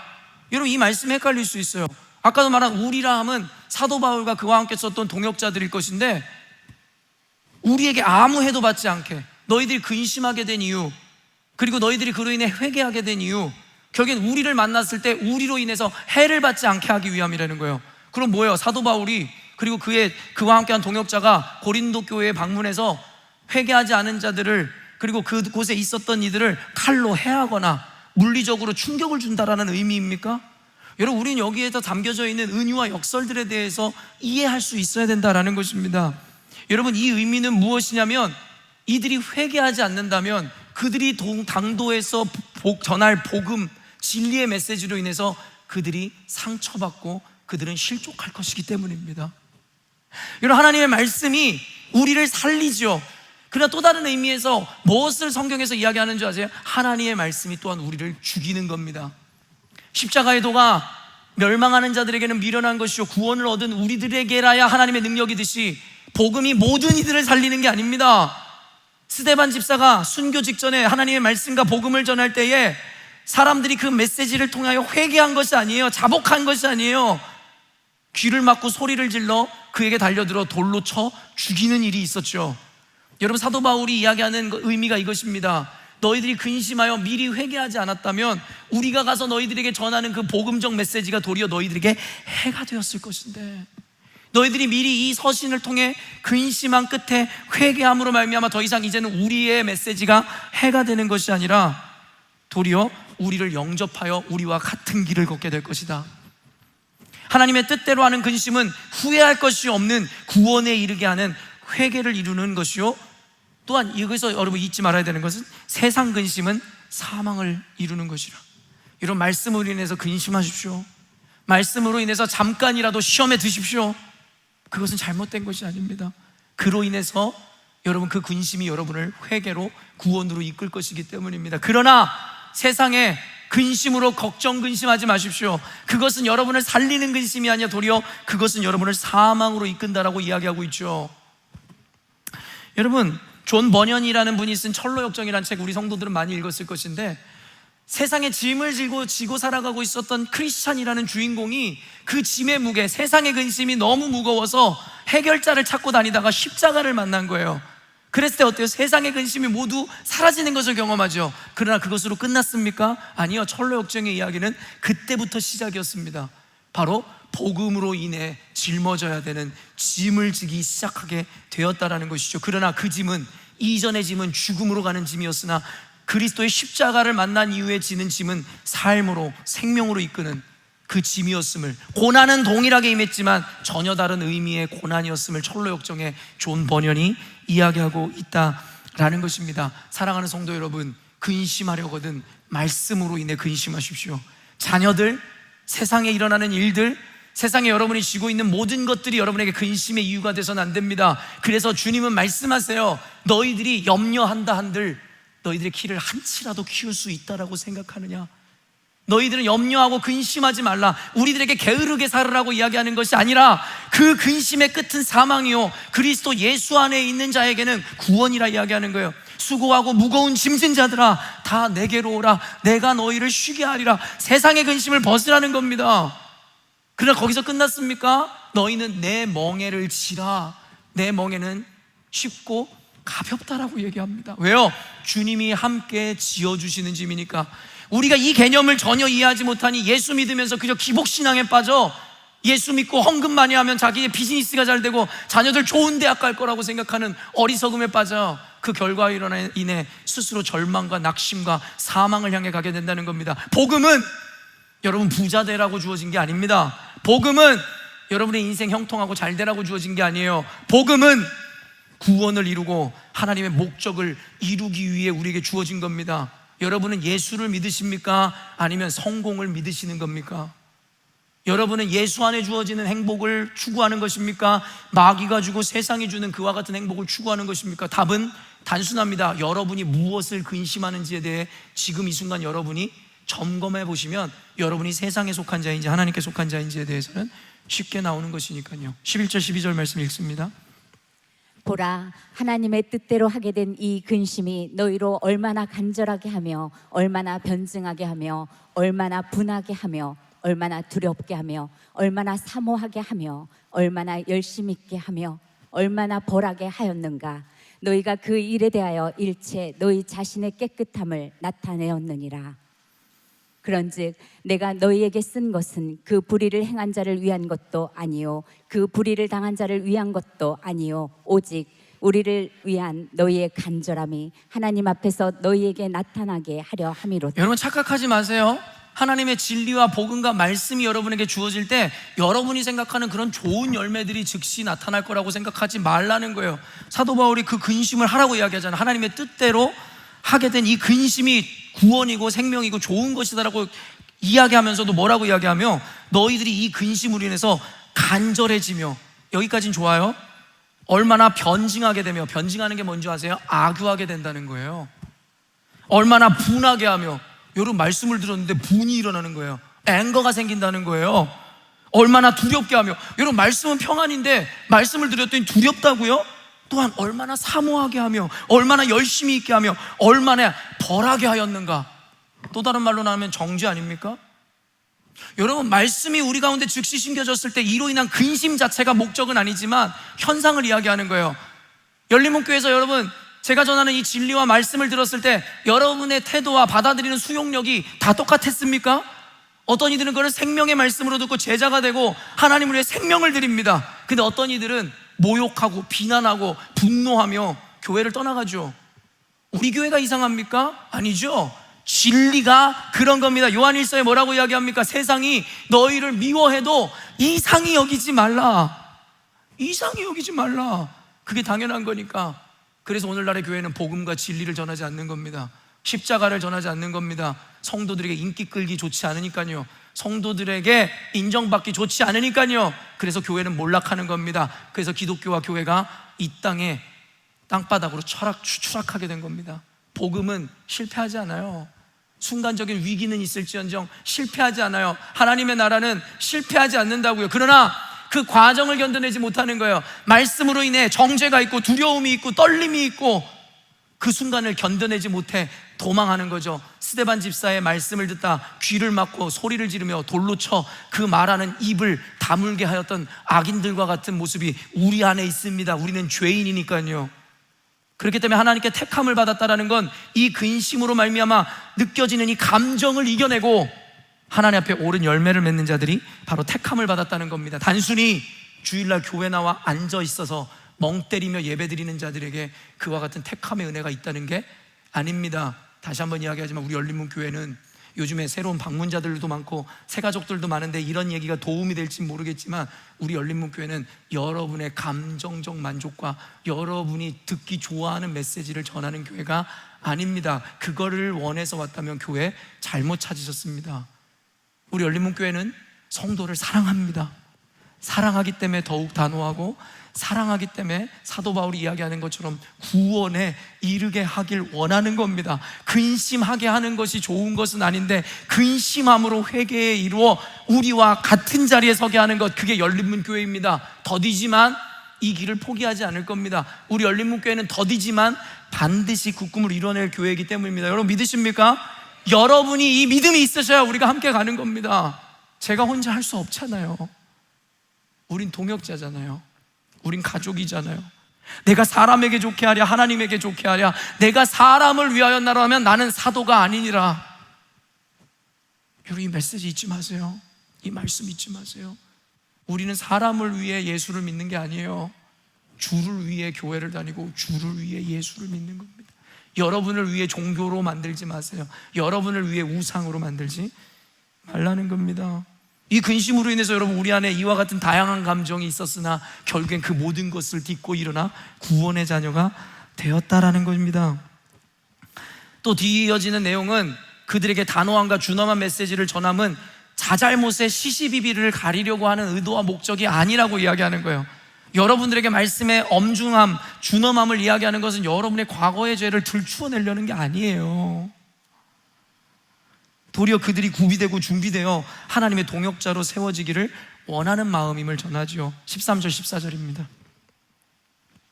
여러분 이 말씀이 헷갈릴 수 있어요. 아까도 말한 우리라 함은 사도 바울과 그와 함께 썼던 동역자들일 것인데, 우리에게 아무 해도 받지 않게, 너희들이 근심하게 된 이유, 그리고 너희들이 그로 인해 회개하게 된 이유, 결국엔 우리를 만났을 때 우리로 인해서 해를 받지 않게 하기 위함이라는 거예요. 그럼 뭐예요? 사도 바울이 그리고 그와 함께한 동역자가 고린도 교회에 방문해서 회개하지 않은 자들을, 그리고 그곳에 있었던 이들을 칼로 해하거나 물리적으로 충격을 준다라는 의미입니까? 여러분 우리는 여기에서 담겨져 있는 은유와 역설들에 대해서 이해할 수 있어야 된다라는 것입니다. 여러분 이 의미는 무엇이냐면, 이들이 회개하지 않는다면 그들이 당도에서 전할 복음, 진리의 메시지로 인해서 그들이 상처받고 그들은 실족할 것이기 때문입니다. 여러분 하나님의 말씀이 우리를 살리죠. 그러나 또 다른 의미에서 무엇을 성경에서 이야기하는 줄 아세요? 하나님의 말씀이 또한 우리를 죽이는 겁니다. 십자가의 도가 멸망하는 자들에게는 미련한 것이요 구원을 얻은 우리들에게라야 하나님의 능력이듯이, 복음이 모든 이들을 살리는 게 아닙니다. 스데반 집사가 순교 직전에 하나님의 말씀과 복음을 전할 때에 사람들이 그 메시지를 통하여 회개한 것이 아니에요. 자복한 것이 아니에요. 귀를 막고 소리를 질러 그에게 달려들어 돌로 쳐 죽이는 일이 있었죠. 여러분 사도 바울이 이야기하는 의미가 이것입니다. 너희들이 근심하여 미리 회개하지 않았다면 우리가 가서 너희들에게 전하는 그 복음적 메시지가 도리어 너희들에게 해가 되었을 것인데, 너희들이 미리 이 서신을 통해 근심한 끝에 회개함으로 말미암아 더 이상 이제는 우리의 메시지가 해가 되는 것이 아니라 도리어 우리를 영접하여 우리와 같은 길을 걷게 될 것이다. 하나님의 뜻대로 하는 근심은 후회할 것이 없는 구원에 이르게 하는 회개를 이루는 것이요, 또한 여기서 여러분 잊지 말아야 되는 것은 세상 근심은 사망을 이루는 것이라. 이런 말씀으로 인해서 근심하십시오. 말씀으로 인해서 잠깐이라도 시험에 드십시오. 그것은 잘못된 것이 아닙니다. 그로 인해서 여러분 그 근심이 여러분을 회개로, 구원으로 이끌 것이기 때문입니다. 그러나 세상에 근심으로 걱정 근심하지 마십시오. 그것은 여러분을 살리는 근심이 아니라 도리어 그것은 여러분을 사망으로 이끈다라고 이야기하고 있죠. 여러분 존 버년이라는 분이 쓴 철로역정이라는 책 우리 성도들은 많이 읽었을 것인데, 세상에 짐을 지고 살아가고 있었던 크리스찬이라는 주인공이 그 짐의 무게, 세상의 근심이 너무 무거워서 해결자를 찾고 다니다가 십자가를 만난 거예요. 그랬을 때 어때요? 세상의 근심이 모두 사라지는 것을 경험하죠. 그러나 그것으로 끝났습니까? 아니요. 철로역정의 이야기는 그때부터 시작이었습니다. 바로 복음으로 인해 짊어져야 되는 짐을 지기 시작하게 되었다라는 것이죠. 그러나 그 짐은, 이전의 짐은 죽음으로 가는 짐이었으나 그리스도의 십자가를 만난 이후에 지는 짐은 삶으로, 생명으로 이끄는 그 짐이었음을, 고난은 동일하게 임했지만 전혀 다른 의미의 고난이었음을 철로 역정의 존 버년이 이야기하고 있다라는 것입니다. 사랑하는 성도 여러분, 근심하려거든 말씀으로 인해 근심하십시오. 자녀들, 세상에 일어나는 일들, 세상에 여러분이 쥐고 있는 모든 것들이 여러분에게 근심의 이유가 돼서는 안 됩니다. 그래서 주님은 말씀하세요. 너희들이 염려한다 한들 너희들의 키를 한치라도 키울 수 있다라고 생각하느냐? 너희들은 염려하고 근심하지 말라. 우리들에게 게으르게 살으라고 이야기하는 것이 아니라 그 근심의 끝은 사망이요 그리스도 예수 안에 있는 자에게는 구원이라 이야기하는 거예요. 수고하고 무거운 짐진 자들아 다 내게로 오라. 내가 너희를 쉬게 하리라. 세상의 근심을 벗으라는 겁니다. 그러나 거기서 끝났습니까? 너희는 내 멍에를 지라. 내 멍에는 쉽고 가볍다라고 얘기합니다. 왜요? 주님이 함께 지어주시는 짐이니까. 우리가 이 개념을 전혀 이해하지 못하니 예수 믿으면서 그저 기복신앙에 빠져 예수 믿고 헌금 많이 하면 자기의 비즈니스가 잘 되고 자녀들 좋은 대학 갈 거라고 생각하는 어리석음에 빠져 그 결과로 인해 스스로 절망과 낙심과 사망을 향해 가게 된다는 겁니다. 복음은 여러분 부자 되라고 주어진 게 아닙니다. 복음은 여러분의 인생 형통하고 잘 되라고 주어진 게 아니에요. 복음은 구원을 이루고 하나님의 목적을 이루기 위해 우리에게 주어진 겁니다. 여러분은 예수를 믿으십니까? 아니면 성공을 믿으시는 겁니까? 여러분은 예수 안에 주어지는 행복을 추구하는 것입니까? 마귀가 주고 세상이 주는 그와 같은 행복을 추구하는 것입니까? 답은 단순합니다. 여러분이 무엇을 근심하는지에 대해 지금 이 순간 여러분이 점검해 보시면 여러분이 세상에 속한 자인지 하나님께 속한 자인지에 대해서는 쉽게 나오는 것이니까요. 11절 12절 말씀 읽습니다. 보라, 하나님의 뜻대로 하게 된 이 근심이 너희로 얼마나 간절하게 하며 얼마나 변증하게 하며 얼마나 분하게 하며 얼마나 두렵게 하며 얼마나 사모하게 하며 얼마나 열심 있게 하며 얼마나 벌하게 하였는가. 너희가 그 일에 대하여 일체 너희 자신의 깨끗함을 나타내었느니라. 그런즉 내가 너희에게 쓴 것은 그 불의를 행한 자를 위한 것도 아니요 그 불의를 당한 자를 위한 것도 아니요 오직 우리를 위한 너희의 간절함이 하나님 앞에서 너희에게 나타나게 하려 함이로다. 여러분 착각하지 마세요. 하나님의 진리와 복음과 말씀이 여러분에게 주어질 때 여러분이 생각하는 그런 좋은 열매들이 즉시 나타날 거라고 생각하지 말라는 거예요. 사도 바울이 그 근심을 하라고 이야기하잖아요. 하나님의 뜻대로 하게 된 이 근심이 구원이고 생명이고 좋은 것이다라고 이야기하면서도 뭐라고 이야기하며 너희들이 이 근심으로 인해서 간절해지며, 여기까지는 좋아요. 얼마나 변증하게 되며, 변증하는 게 뭔지 아세요? 악유하게 된다는 거예요. 얼마나 분하게 하며, 여러분 말씀을 들었는데 분이 일어나는 거예요. 앵거가 생긴다는 거예요. 얼마나 두렵게 하며, 여러분 말씀은 평안인데 말씀을 드렸더니 두렵다고요? 또한 얼마나 사모하게 하며 얼마나 열심히 있게 하며 얼마나 벌하게 하였는가. 또 다른 말로 나오면 정죄 아닙니까? 여러분 말씀이 우리 가운데 즉시 심겨졌을 때 이로 인한 근심 자체가 목적은 아니지만 현상을 이야기하는 거예요. 열린문교회에서 여러분 제가 전하는 이 진리와 말씀을 들었을 때 여러분의 태도와 받아들이는 수용력이 다 똑같았습니까? 어떤 이들은 그걸 생명의 말씀으로 듣고 제자가 되고 하나님을 위해 생명을 드립니다. 근데 어떤 이들은 모욕하고 비난하고 분노하며 교회를 떠나가죠. 우리 교회가 이상합니까? 아니죠. 진리가 그런 겁니다. 요한일서에 뭐라고 이야기합니까? 세상이 너희를 미워해도 이상히 여기지 말라. 이상히 여기지 말라. 그게 당연한 거니까. 그래서 오늘날의 교회는 복음과 진리를 전하지 않는 겁니다. 십자가를 전하지 않는 겁니다. 성도들에게 인기 끌기 좋지 않으니까요. 성도들에게 인정받기 좋지 않으니까요. 그래서 교회는 몰락하는 겁니다. 그래서 기독교와 교회가 이 땅에 땅바닥으로 추락하게 된 겁니다. 복음은 실패하지 않아요. 순간적인 위기는 있을지언정 실패하지 않아요. 하나님의 나라는 실패하지 않는다고요. 그러나 그 과정을 견뎌내지 못하는 거예요. 말씀으로 인해 정죄가 있고 두려움이 있고 떨림이 있고 그 순간을 견뎌내지 못해 도망하는 거죠. 스데반 집사의 말씀을 듣다 귀를 막고 소리를 지르며 돌로 쳐 그 말하는 입을 다물게 하였던 악인들과 같은 모습이 우리 안에 있습니다. 우리는 죄인이니까요. 그렇기 때문에 하나님께 택함을 받았다라는 건 이 근심으로 말미암아 느껴지는 이 감정을 이겨내고 하나님 앞에 옳은 열매를 맺는 자들이 바로 택함을 받았다는 겁니다. 단순히 주일날 교회 나와 앉아 있어서 멍 때리며 예배드리는 자들에게 그와 같은 택함의 은혜가 있다는 게 아닙니다. 다시 한번 이야기하지만 우리 열린문교회는 요즘에 새로운 방문자들도 많고 새 가족들도 많은데 이런 얘기가 도움이 될지 모르겠지만 우리 열린문교회는 여러분의 감정적 만족과 여러분이 듣기 좋아하는 메시지를 전하는 교회가 아닙니다. 그거를 원해서 왔다면 교회 잘못 찾으셨습니다. 우리 열린문교회는 성도를 사랑합니다. 사랑하기 때문에 더욱 단호하고, 사랑하기 때문에 사도 바울이 이야기하는 것처럼 구원에 이르게 하길 원하는 겁니다. 근심하게 하는 것이 좋은 것은 아닌데 근심함으로 회개에 이루어 우리와 같은 자리에 서게 하는 것, 그게 열린문교회입니다. 더디지만 이 길을 포기하지 않을 겁니다. 우리 열린문교회는 더디지만 반드시 그 꿈을 이뤄낼 교회이기 때문입니다. 여러분 믿으십니까? 여러분이 이 믿음이 있으셔야 우리가 함께 가는 겁니다. 제가 혼자 할 수 없잖아요. 우린 동역자잖아요. 우린 가족이잖아요. 내가 사람에게 좋게 하랴 하나님에게 좋게 하랴, 내가 사람을 위하여 나로 하면 나는 사도가 아니니라. 여러분 이 메시지 잊지 마세요. 이 말씀 잊지 마세요. 우리는 사람을 위해 예수를 믿는 게 아니에요. 주를 위해 교회를 다니고 주를 위해 예수를 믿는 겁니다. 여러분을 위해 종교로 만들지 마세요. 여러분을 위해 우상으로 만들지 말라는 겁니다. 이 근심으로 인해서 여러분 우리 안에 이와 같은 다양한 감정이 있었으나 결국엔 그 모든 것을 딛고 일어나 구원의 자녀가 되었다라는 겁니다. 또 뒤에 이어지는 내용은 그들에게 단호함과 준엄한 메시지를 전함은 자잘못의 시시비비를 가리려고 하는 의도와 목적이 아니라고 이야기하는 거예요. 여러분들에게 말씀의 엄중함, 준엄함을 이야기하는 것은 여러분의 과거의 죄를 들추어내려는 게 아니에요. 도리어 그들이 구비되고 준비되어 하나님의 동역자로 세워지기를 원하는 마음임을 전하죠. 13절 14절입니다.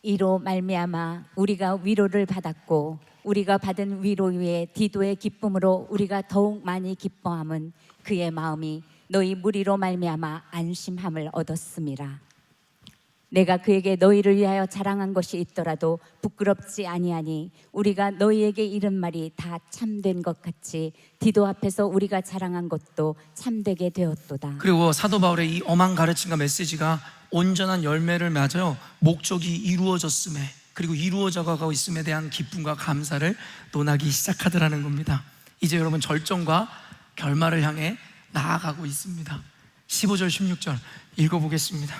이로 말미암아 우리가 위로를 받았고 우리가 받은 위로 위에 디도의 기쁨으로 우리가 더욱 많이 기뻐함은 그의 마음이 너희 무리로 말미암아 안심함을 얻었음이라. 내가 그에게 너희를 위하여 자랑한 것이 있더라도 부끄럽지 아니하니 우리가 너희에게 이른 말이 다 참된 것 같이 디도 앞에서 우리가 자랑한 것도 참되게 되었도다. 그리고 사도 바울의 이 엄한 가르침과 메시지가 온전한 열매를 맺어 목적이 이루어졌음에, 그리고 이루어져 가고 있음에 대한 기쁨과 감사를 논하기 시작하더라는 겁니다. 이제 여러분 절정과 결말을 향해 나아가고 있습니다. 15절 16절 읽어보겠습니다.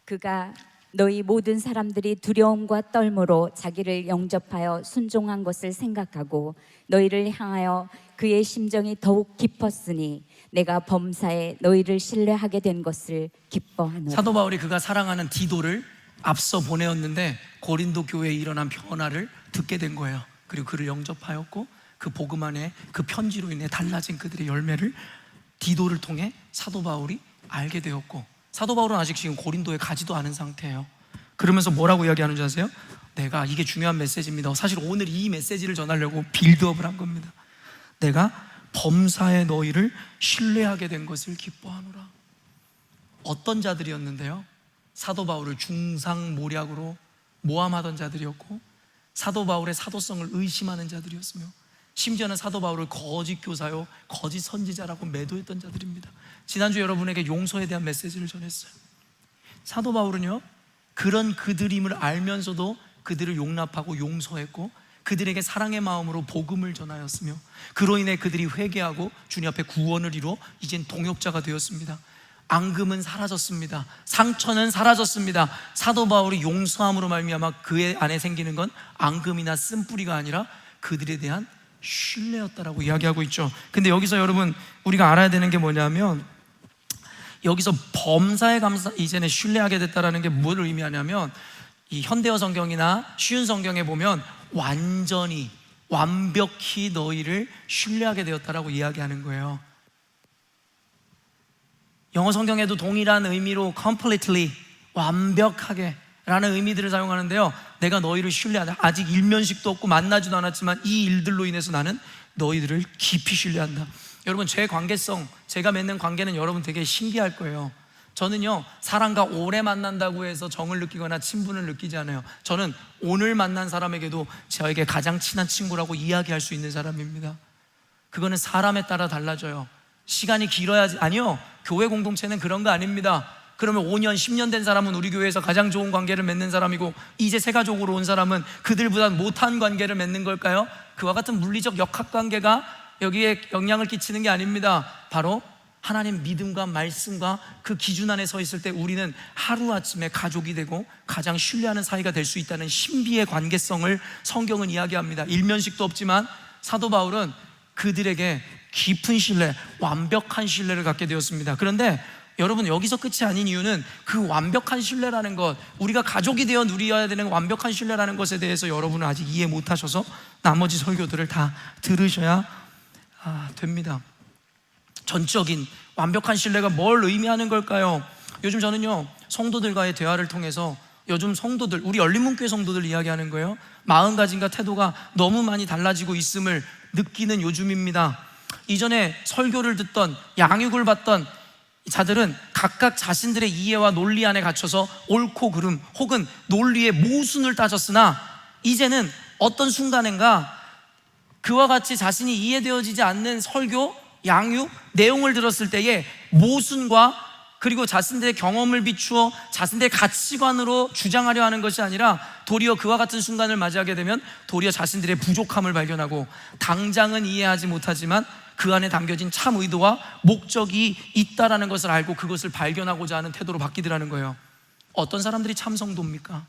그가 너희 모든 사람들이 두려움과 떨므로 자기를 영접하여 순종한 것을 생각하고 너희를 향하여 그의 심정이 더욱 깊었으니 내가 범사에 너희를 신뢰하게 된 것을 기뻐하노라. 사도 바울이 그가 사랑하는 디도를 앞서 보내었는데 고린도 교회에 일어난 변화를 듣게 된 거예요. 그리고 그를 영접하였고 그 복음 안에 그 편지로 인해 달라진 그들의 열매를 디도를 통해 사도 바울이 알게 되었고, 사도 바울은 아직 지금 고린도에 가지도 않은 상태예요. 그러면서 뭐라고 이야기하는 줄 아세요? 내가, 이게 중요한 메시지입니다. 사실 오늘 이 메시지를 전하려고 빌드업을 한 겁니다. 내가 범사에 너희를 신뢰하게 된 것을 기뻐하노라. 어떤 자들이었는데요? 사도 바울을 중상모략으로 모함하던 자들이었고, 사도 바울의 사도성을 의심하는 자들이었으며, 심지어는 사도 바울을 거짓 교사요, 거짓 선지자라고 매도했던 자들입니다. 지난주 여러분에게 용서에 대한 메시지를 전했어요. 사도 바울은요, 그런 그들임을 알면서도 그들을 용납하고 용서했고 그들에게 사랑의 마음으로 복음을 전하였으며, 그로 인해 그들이 회개하고 주님 앞에 구원을 이루어 이젠 동역자가 되었습니다. 앙금은 사라졌습니다. 상처는 사라졌습니다. 사도 바울이 용서함으로 말미암아 그의 안에 생기는 건 앙금이나 쓴뿌리가 아니라 그들에 대한 신뢰였다라고 이야기하고 있죠. 근데 여기서 여러분 우리가 알아야 되는 게 뭐냐면, 여기서 범사에 감사 이제는 신뢰하게 됐다라는 게 뭘 의미하냐면, 이 현대어 성경이나 쉬운 성경에 보면 완전히 완벽히 너희를 신뢰하게 되었다라고 이야기하는 거예요. 영어 성경에도 동일한 의미로 completely, 완벽하게 라는 의미들을 사용하는데요, 내가 너희를 신뢰하다. 아직 일면식도 없고 만나지도 않았지만 이 일들로 인해서 나는 너희들을 깊이 신뢰한다. 여러분 제 관계성, 제가 맺는 관계는 여러분 되게 신기할 거예요. 저는요, 사람과 오래 만난다고 해서 정을 느끼거나 친분을 느끼지 않아요. 저는 오늘 만난 사람에게도 저에게 가장 친한 친구라고 이야기할 수 있는 사람입니다. 그거는 사람에 따라 달라져요. 시간이 길어야지, 아니요, 교회 공동체는 그런 거 아닙니다. 그러면 5년, 10년 된 사람은 우리 교회에서 가장 좋은 관계를 맺는 사람이고, 이제 새 가족으로 온 사람은 그들보다 못한 관계를 맺는 걸까요? 그와 같은 물리적 역학관계가 여기에 영향을 끼치는 게 아닙니다. 바로 하나님 믿음과 말씀과 그 기준 안에 서 있을 때 우리는 하루아침에 가족이 되고 가장 신뢰하는 사이가 될 수 있다는 신비의 관계성을 성경은 이야기합니다. 일면식도 없지만 사도 바울은 그들에게 깊은 신뢰, 완벽한 신뢰를 갖게 되었습니다. 그런데 여러분, 여기서 끝이 아닌 이유는 그 완벽한 신뢰라는 것, 우리가 가족이 되어 누려야 되는 완벽한 신뢰라는 것에 대해서 여러분은 아직 이해 못하셔서 나머지 설교들을 다 들으셔야 됩니다. 전적인 완벽한 신뢰가 뭘 의미하는 걸까요? 요즘 저는요, 성도들과의 대화를 통해서 요즘 성도들, 우리 열린문교회 성도들 이야기하는 거예요. 마음가짐과 태도가 너무 많이 달라지고 있음을 느끼는 요즘입니다. 이전에 설교를 듣던, 양육을 받던 자들은 각각 자신들의 이해와 논리 안에 갇혀서 옳고 그름 혹은 논리의 모순을 따졌으나, 이제는 어떤 순간인가 그와 같이 자신이 이해되어지지 않는 설교, 양육, 내용을 들었을 때에 모순과 그리고 자신들의 경험을 비추어 자신들의 가치관으로 주장하려 하는 것이 아니라 도리어 그와 같은 순간을 맞이하게 되면 도리어 자신들의 부족함을 발견하고 당장은 이해하지 못하지만 그 안에 담겨진 참 의도와 목적이 있다라는 것을 알고 그것을 발견하고자 하는 태도로 바뀌더라는 거예요. 어떤 사람들이 참 성도입니까?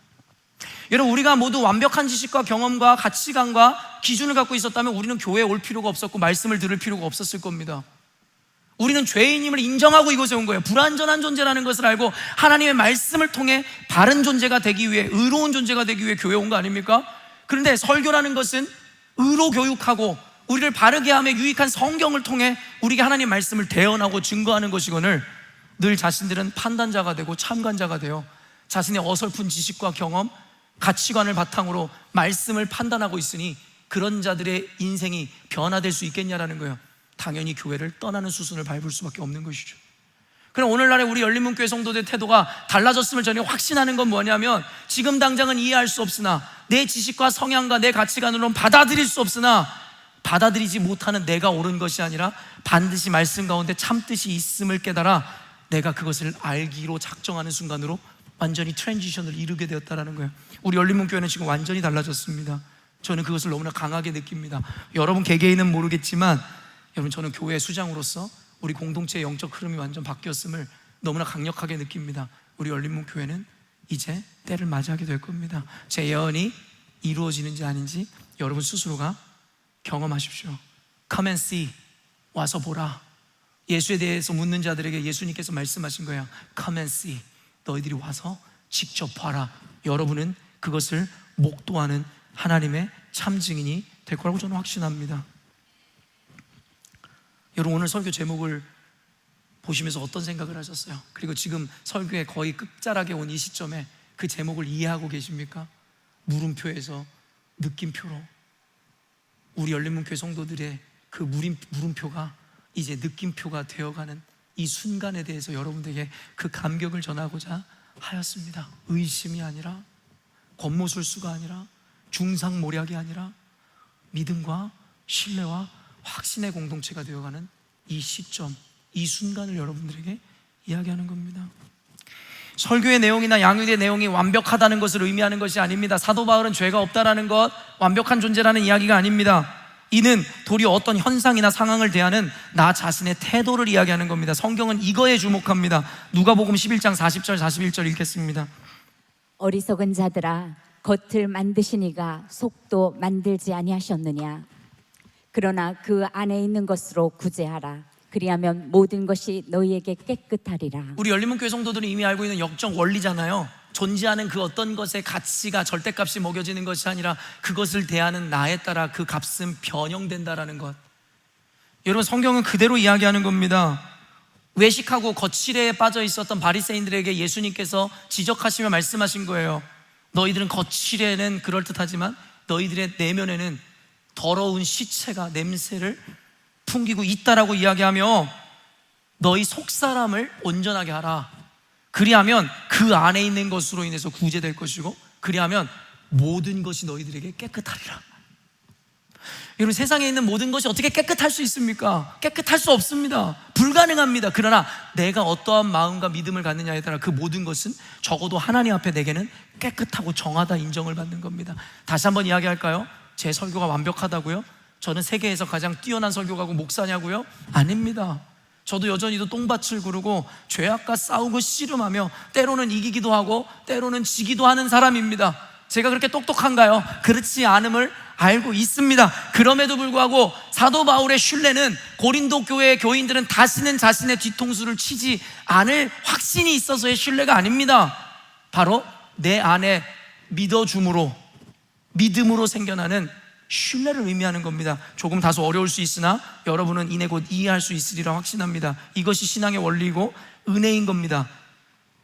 여러분, 우리가 모두 완벽한 지식과 경험과 가치관과 기준을 갖고 있었다면 우리는 교회에 올 필요가 없었고 말씀을 들을 필요가 없었을 겁니다. 우리는 죄인임을 인정하고 이곳에 온 거예요. 불완전한 존재라는 것을 알고 하나님의 말씀을 통해 바른 존재가 되기 위해, 의로운 존재가 되기 위해 교회에 온 거 아닙니까? 그런데 설교라는 것은 의로 교육하고 우리를 바르게 하며 유익한 성경을 통해 우리에게 하나님의 말씀을 대언하고 증거하는 것이거늘 늘 자신들은 판단자가 되고 참관자가 되어 자신의 어설픈 지식과 경험, 가치관을 바탕으로 말씀을 판단하고 있으니 그런 자들의 인생이 변화될 수 있겠냐라는 거예요. 당연히 교회를 떠나는 수순을 밟을 수밖에 없는 것이죠. 그럼 오늘날의 우리 열린문교회 성도들의 태도가 달라졌음을 저는 확신하는 건 뭐냐면, 지금 당장은 이해할 수 없으나 내 지식과 성향과 내 가치관으로는 받아들일 수 없으나 받아들이지 못하는 내가 옳은 것이 아니라 반드시 말씀 가운데 참뜻이 있음을 깨달아 내가 그것을 알기로 작정하는 순간으로 완전히 트랜지션을 이루게 되었다는 거예요. 우리 열린문교회는 지금 완전히 달라졌습니다. 저는 그것을 너무나 강하게 느낍니다. 여러분 개개인은 모르겠지만 여러분, 저는 교회 수장으로서 우리 공동체의 영적 흐름이 완전 바뀌었음을 너무나 강력하게 느낍니다. 우리 열린문교회는 이제 때를 맞이하게 될 겁니다. 제 예언이 이루어지는지 아닌지 여러분 스스로가 경험하십시오. Come and see, 와서 보라. 예수에 대해서 묻는 자들에게 예수님께서 말씀하신 거예요. Come and see, 너희들이 와서 직접 봐라. 여러분은 그것을 목도하는 하나님의 참 증인이 될 거라고 저는 확신합니다. 여러분, 오늘 설교 제목을 보시면서 어떤 생각을 하셨어요? 그리고 지금 설교의 거의 끝자락에 온 이 시점에 그 제목을 이해하고 계십니까? 물음표에서 느낌표로 우리 열린문교회 성도들의 그 물음표가 이제 느낌표가 되어가는 이 순간에 대해서 여러분들에게 그 감격을 전하고자 하였습니다. 의심이 아니라, 겉모술수가 아니라, 중상모략이 아니라 믿음과 신뢰와 확신의 공동체가 되어가는 이 시점, 이 순간을 여러분들에게 이야기하는 겁니다. 설교의 내용이나 양육의 내용이 완벽하다는 것을 의미하는 것이 아닙니다. 사도 바울은 죄가 없다라는 것, 완벽한 존재라는 이야기가 아닙니다. 이는 도리어 어떤 현상이나 상황을 대하는 나 자신의 태도를 이야기하는 겁니다. 성경은 이거에 주목합니다. 누가복음 11장 40절 41절 읽겠습니다. 어리석은 자들아, 겉을 만드시니가 속도 만들지 아니하셨느냐. 그러나 그 안에 있는 것으로 구제하라. 그리하면 모든 것이 너희에게 깨끗하리라. 우리 열린문교회 성도들은 이미 알고 있는 역적 원리잖아요. 존재하는 그 어떤 것의 가치가 절대값이 먹여지는 것이 아니라 그것을 대하는 나에 따라 그 값은 변형된다라는 것. 여러분, 성경은 그대로 이야기하는 겁니다. 외식하고 거칠애에 빠져 있었던 바리새인들에게 예수님께서 지적하시며 말씀하신 거예요. 너희들은 거칠애는 그럴듯하지만 너희들의 내면에는 더러운 시체가 냄새를 풍기고 있다라고 이야기하며 너희 속사람을 온전하게 하라. 그리하면 그 안에 있는 것으로 인해서 구제될 것이고 그리하면 모든 것이 너희들에게 깨끗하리라. 여러분, 세상에 있는 모든 것이 어떻게 깨끗할 수 있습니까? 깨끗할 수 없습니다. 불가능합니다. 그러나 내가 어떠한 마음과 믿음을 갖느냐에 따라 그 모든 것은 적어도 하나님 앞에 내게는 깨끗하고 정하다 인정을 받는 겁니다. 다시 한번 이야기할까요? 제 설교가 완벽하다고요? 저는 세계에서 가장 뛰어난 설교가고 목사냐고요? 아닙니다. 저도 여전히도 똥밭을 구르고 죄악과 싸우고 씨름하며 때로는 이기기도 하고 때로는 지기도 하는 사람입니다. 제가 그렇게 똑똑한가요? 그렇지 않음을 알고 있습니다. 그럼에도 불구하고 사도 바울의 신뢰는 고린도 교회의 교인들은 다시는 자신의 뒤통수를 치지 않을 확신이 있어서의 신뢰가 아닙니다. 바로 내 안에 믿어줌으로, 믿음으로 생겨나는 신뢰를 의미하는 겁니다. 조금 다소 어려울 수 있으나 여러분은 이내 곧 이해할 수 있으리라 확신합니다. 이것이 신앙의 원리이고 은혜인 겁니다.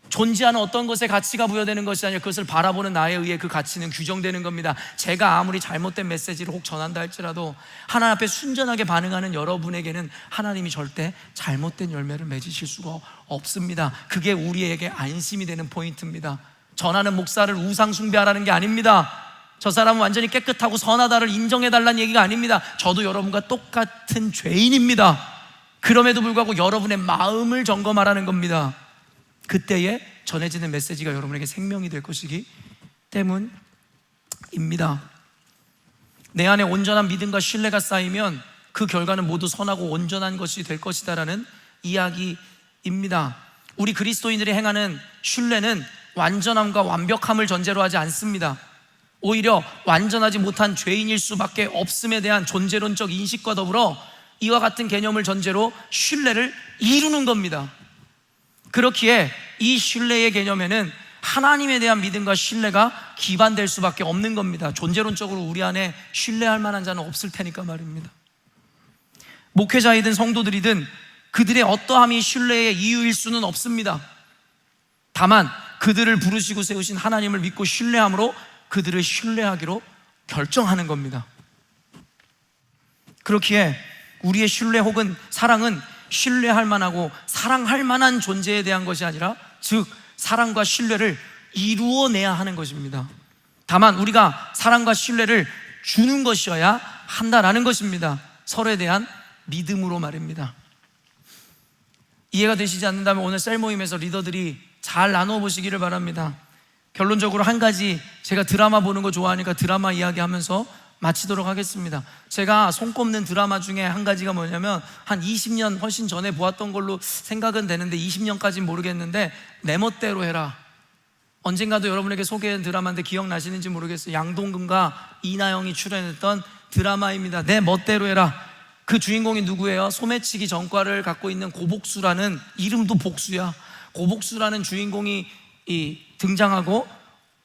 존재하는 어떤 것에 가치가 부여되는 것이 아니라 그것을 바라보는 나에 의해 그 가치는 규정되는 겁니다. 제가 아무리 잘못된 메시지를 혹 전한다 할지라도 하나님 앞에 순전하게 반응하는 여러분에게는 하나님이 절대 잘못된 열매를 맺으실 수가 없습니다. 그게 우리에게 안심이 되는 포인트입니다. 전하는 목사를 우상 숭배하라는 게 아닙니다. 저 사람은 완전히 깨끗하고 선하다를 인정해달라는 얘기가 아닙니다. 저도 여러분과 똑같은 죄인입니다. 그럼에도 불구하고 여러분의 마음을 점검하라는 겁니다. 그때에 전해지는 메시지가 여러분에게 생명이 될 것이기 때문입니다. 내 안에 온전한 믿음과 신뢰가 쌓이면 그 결과는 모두 선하고 온전한 것이 될 것이다라는 이야기입니다. 우리 그리스도인들이 행하는 신뢰는 완전함과 완벽함을 전제로 하지 않습니다. 오히려 완전하지 못한 죄인일 수밖에 없음에 대한 존재론적 인식과 더불어 이와 같은 개념을 전제로 신뢰를 이루는 겁니다. 그렇기에 이 신뢰의 개념에는 하나님에 대한 믿음과 신뢰가 기반될 수밖에 없는 겁니다. 존재론적으로 우리 안에 신뢰할 만한 자는 없을 테니까 말입니다. 목회자이든 성도들이든 그들의 어떠함이 신뢰의 이유일 수는 없습니다. 다만 그들을 부르시고 세우신 하나님을 믿고 신뢰함으로 그들을 신뢰하기로 결정하는 겁니다. 그렇기에 우리의 신뢰 혹은 사랑은 신뢰할 만하고 사랑할 만한 존재에 대한 것이 아니라 즉 사랑과 신뢰를 이루어내야 하는 것입니다. 다만 우리가 사랑과 신뢰를 주는 것이어야 한다라는 것입니다. 서로에 대한 믿음으로 말입니다. 이해가 되시지 않는다면 오늘 셀 모임에서 리더들이 잘 나눠보시기를 바랍니다. 결론적으로 한 가지, 제가 드라마 보는 거 좋아하니까 드라마 이야기하면서 마치도록 하겠습니다. 제가 손꼽는 드라마 중에 한 가지가 뭐냐면 한 20년 훨씬 전에 보았던 걸로 생각은 되는데 20년까지는 모르겠는데 내 멋대로 해라. 언젠가도 여러분에게 소개한 드라마인데 기억나시는지 모르겠어요. 양동근과 이나영이 출연했던 드라마입니다. 내 멋대로 해라. 그 주인공이 누구예요? 소매치기 전과를 갖고 있는 고복수라는, 이름도 복수야, 고복수라는 주인공이 등장하고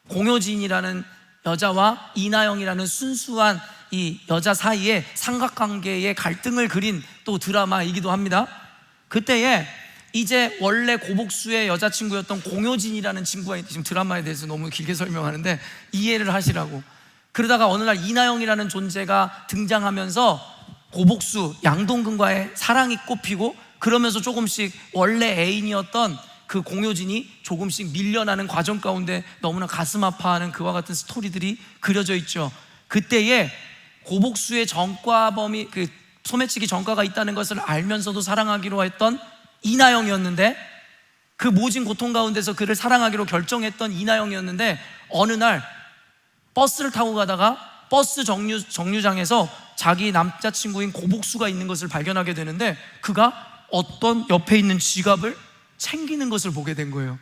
공효진이라는 여자와 이나영이라는 순수한 이 여자 사이에 삼각관계의 갈등을 그린 또 드라마이기도 합니다. 그때에 이제 원래 고복수의 여자친구였던 공효진이라는 친구가 지금 드라마에 대해서 너무 길게 설명하는데 이해를 하시라고. 그러다가 어느 날 이나영이라는 존재가 등장하면서 고복수 양동근과의 사랑이 꽃피고 그러면서 조금씩 원래 애인이었던 그 공효진이 조금씩 밀려나는 과정 가운데 너무나 가슴 아파하는 그와 같은 스토리들이 그려져 있죠. 그때에 고복수의 전과범이, 그 소매치기 전과가 있다는 것을 알면서도 사랑하기로 했던 이나영이었는데, 그 모진 고통 가운데서 그를 사랑하기로 결정했던 이나영이었는데 어느 날 버스를 타고 가다가 버스 정류장에서 자기 남자친구인 고복수가 있는 것을 발견하게 되는데 그가 어떤 옆에 있는 지갑을 챙기는 것을 보게 된 거예요.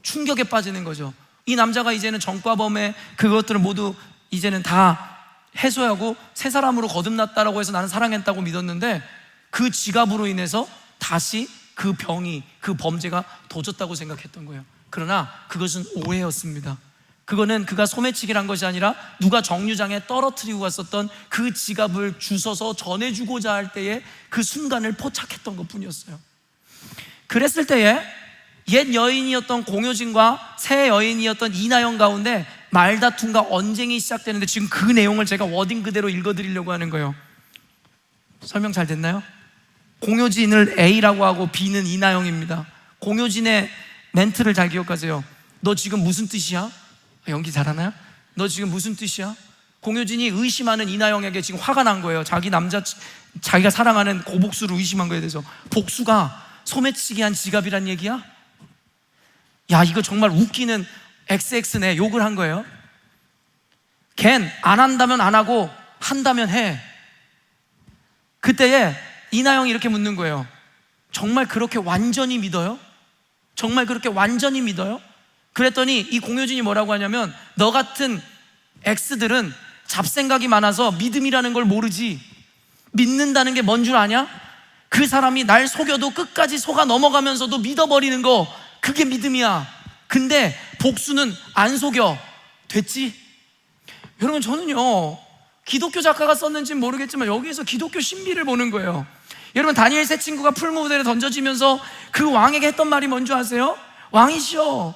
충격에 빠지는 거죠. 이 남자가 이제는 전과범의 그것들을 모두 이제는 다 해소하고 새 사람으로 거듭났다라고 해서 나는 사랑했다고 믿었는데 그 지갑으로 인해서 다시 그 병이, 그 범죄가 도졌다고 생각했던 거예요. 그러나 그것은 오해였습니다. 그거는 그가 소매치기를 한 것이 아니라 누가 정류장에 떨어뜨리고 갔었던 그 지갑을 주워서 전해주고자 할 때에 그 순간을 포착했던 것 뿐이었어요. 그랬을 때에 옛 여인이었던 공효진과 새 여인이었던 이나영 가운데 말다툼과 언쟁이 시작되는데 지금 그 내용을 제가 워딩 그대로 읽어드리려고 하는 거예요. 설명 잘 됐나요? 공효진을 A라고 하고 B는 이나영입니다. 공효진의 멘트를 잘 기억하세요. 너 지금 무슨 뜻이야? 연기 잘하나요? 너 지금 무슨 뜻이야? 공효진이 의심하는 이나영에게 지금 화가 난 거예요. 자기가 사랑하는 고복수를 의심한 거에 대해서. 복수가 소매치기 한 지갑이란 얘기야? 야, 이거 정말 웃기는 XX네. 욕을 한 거예요. 걘 안 한다면 안 하고 한다면 해. 그때에 이나영이 이렇게 묻는 거예요. 정말 그렇게 완전히 믿어요? 정말 그렇게 완전히 믿어요? 그랬더니 이 공효진이 뭐라고 하냐면, 너 같은 X들은 잡생각이 많아서 믿음이라는 걸 모르지, 믿는다는 게 뭔 줄 아냐? 그 사람이 날 속여도 끝까지 속아 넘어가면서도 믿어버리는 거, 그게 믿음이야. 근데 복수는 안 속여. 됐지? 여러분, 저는요, 기독교 작가가 썼는지는 모르겠지만 여기에서 기독교 신비를 보는 거예요. 여러분, 다니엘 세 친구가 풀무대에 던져지면서 그 왕에게 했던 말이 뭔지 아세요? 왕이시여,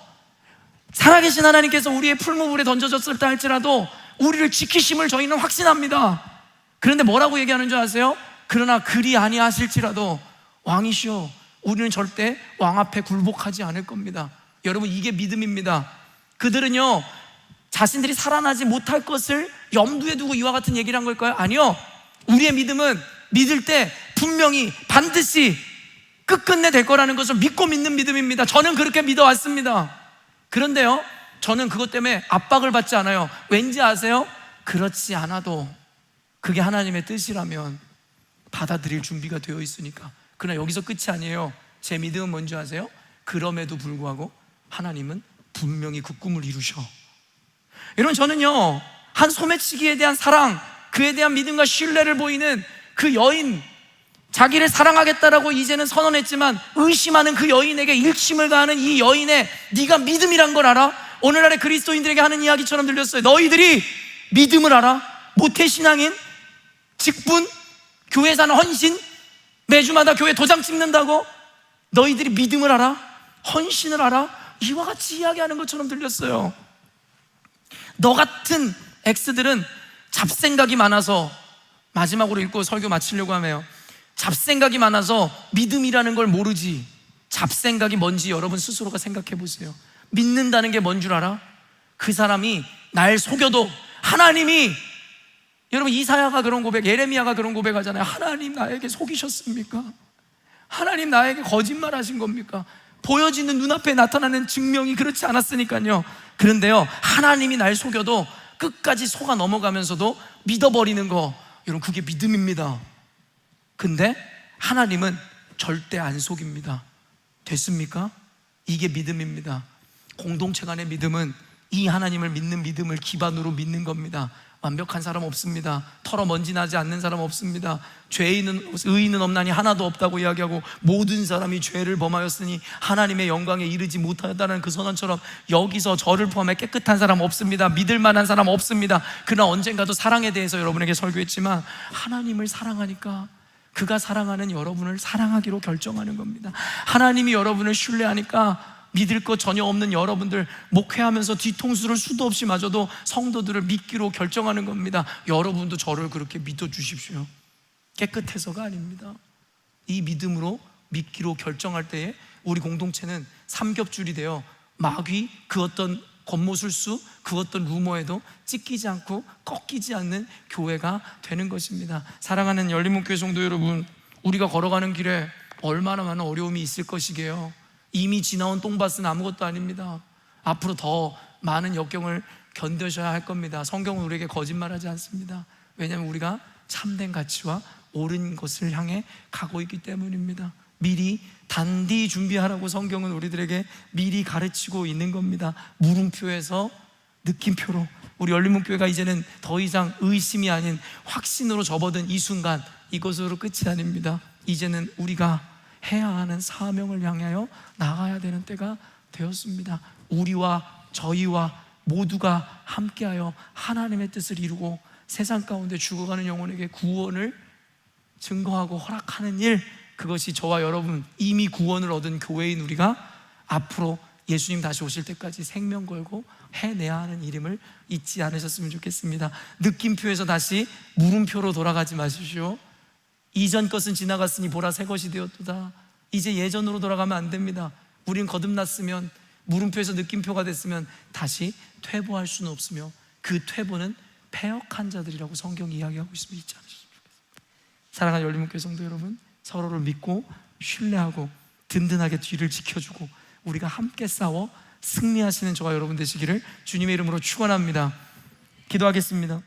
살아계신 하나님께서 우리의 풀무불에 던져졌을 때 할지라도 우리를 지키심을 저희는 확신합니다. 그런데 뭐라고 얘기하는 줄 아세요? 그러나 그리 아니하실지라도 왕이시여, 우리는 절대 왕 앞에 굴복하지 않을 겁니다. 여러분, 이게 믿음입니다. 그들은요, 자신들이 살아나지 못할 것을 염두에 두고 이와 같은 얘기를 한 걸까요? 아니요. 우리의 믿음은 믿을 때 분명히 반드시 끝끝내 될 거라는 것을 믿고 믿는 믿음입니다. 저는 그렇게 믿어왔습니다. 그런데요, 저는 그것 때문에 압박을 받지 않아요. 왠지 아세요? 그렇지 않아도 그게 하나님의 뜻이라면 받아들일 준비가 되어 있으니까. 그러나 여기서 끝이 아니에요. 제 믿음은 뭔지 아세요? 그럼에도 불구하고 하나님은 분명히 그 꿈을 이루셔. 여러분, 저는요, 한 소매치기에 대한 사랑, 그에 대한 믿음과 신뢰를 보이는 그 여인, 자기를 사랑하겠다라고 이제는 선언했지만 의심하는 그 여인에게 일침을 가하는 이 여인의 네가 믿음이란 걸 알아? 오늘날의 그리스도인들에게 하는 이야기처럼 들렸어요. 너희들이 믿음을 알아? 모태신앙인, 직분, 교회 사는 헌신, 매주마다 교회 도장 찍는다고? 너희들이 믿음을 알아? 헌신을 알아? 이와 같이 이야기하는 것처럼 들렸어요. 너 같은 X들은 잡생각이 많아서, 마지막으로 읽고 설교 마치려고 하네요. 잡생각이 많아서 믿음이라는 걸 모르지. 잡생각이 뭔지 여러분 스스로가 생각해 보세요. 믿는다는 게 뭔 줄 알아? 그 사람이 날 속여도 하나님이, 여러분, 이사야가 그런 고백, 예레미야가 그런 고백하잖아요. 하나님 나에게 속이셨습니까? 하나님 나에게 거짓말 하신 겁니까? 보여지는 눈앞에 나타나는 증명이 그렇지 않았으니까요. 그런데요, 하나님이 날 속여도 끝까지 속아 넘어가면서도 믿어버리는 거, 여러분, 그게 믿음입니다. 근데 하나님은 절대 안 속입니다. 됐습니까? 이게 믿음입니다. 공동체 간의 믿음은 이 하나님을 믿는 믿음을 기반으로 믿는 겁니다. 완벽한 사람 없습니다. 털어 먼지 나지 않는 사람 없습니다. 의인은 없나니 하나도 없다고 이야기하고, 모든 사람이 죄를 범하였으니 하나님의 영광에 이르지 못하였다는 그 선언처럼 여기서 저를 포함해 깨끗한 사람 없습니다. 믿을 만한 사람 없습니다. 그러나 언젠가도 사랑에 대해서 여러분에게 설교했지만, 하나님을 사랑하니까 그가 사랑하는 여러분을 사랑하기로 결정하는 겁니다. 하나님이 여러분을 신뢰하니까 믿을 것 전혀 없는 여러분들, 목회하면서 뒤통수를 수도 없이 맞아도 성도들을 믿기로 결정하는 겁니다. 여러분도 저를 그렇게 믿어주십시오. 깨끗해서가 아닙니다. 이 믿음으로 믿기로 결정할 때에 우리 공동체는 삼겹줄이 되어 마귀, 그 어떤 겉모술수, 그 어떤 루머에도 찢기지 않고 꺾이지 않는 교회가 되는 것입니다. 사랑하는 열린문교회 성도 여러분, 우리가 걸어가는 길에 얼마나 많은 어려움이 있을 것이게요. 이미 지나온 똥밭은 아무것도 아닙니다. 앞으로 더 많은 역경을 견뎌셔야 할 겁니다. 성경은 우리에게 거짓말하지 않습니다. 왜냐하면 우리가 참된 가치와 옳은 것을 향해 가고 있기 때문입니다. 미리 단디 준비하라고 성경은 우리들에게 미리 가르치고 있는 겁니다. 물음표에서 느낌표로, 우리 열린문교회가 이제는 더 이상 의심이 아닌 확신으로 접어든 이 순간, 이것으로 끝이 아닙니다. 이제는 우리가 해야 하는 사명을 향하여 나가야 되는 때가 되었습니다. 우리와 저희와 모두가 함께하여 하나님의 뜻을 이루고 세상 가운데 죽어가는 영혼에게 구원을 증거하고 허락하는 일, 그것이 저와 여러분, 이미 구원을 얻은 교회인 우리가 앞으로 예수님 다시 오실 때까지 생명 걸고 해내야 하는 일임을 잊지 않으셨으면 좋겠습니다. 느낌표에서 다시 물음표로 돌아가지 마십시오. 이전 것은 지나갔으니 보라 새 것이 되었도다. 이제 예전으로 돌아가면 안 됩니다. 우린 거듭났으면, 물음표에서 느낌표가 됐으면 다시 퇴보할 수는 없으며, 그 퇴보는 패역한 자들이라고 성경이 이야기하고 있으면 잊지 않으셨으면 좋겠습니다. 사랑하는 열린문교회 성도 여러분, 서로를 믿고 신뢰하고 든든하게 뒤를 지켜주고 우리가 함께 싸워 승리하시는 저와 여러분 되시기를 주님의 이름으로 축원합니다. 기도하겠습니다.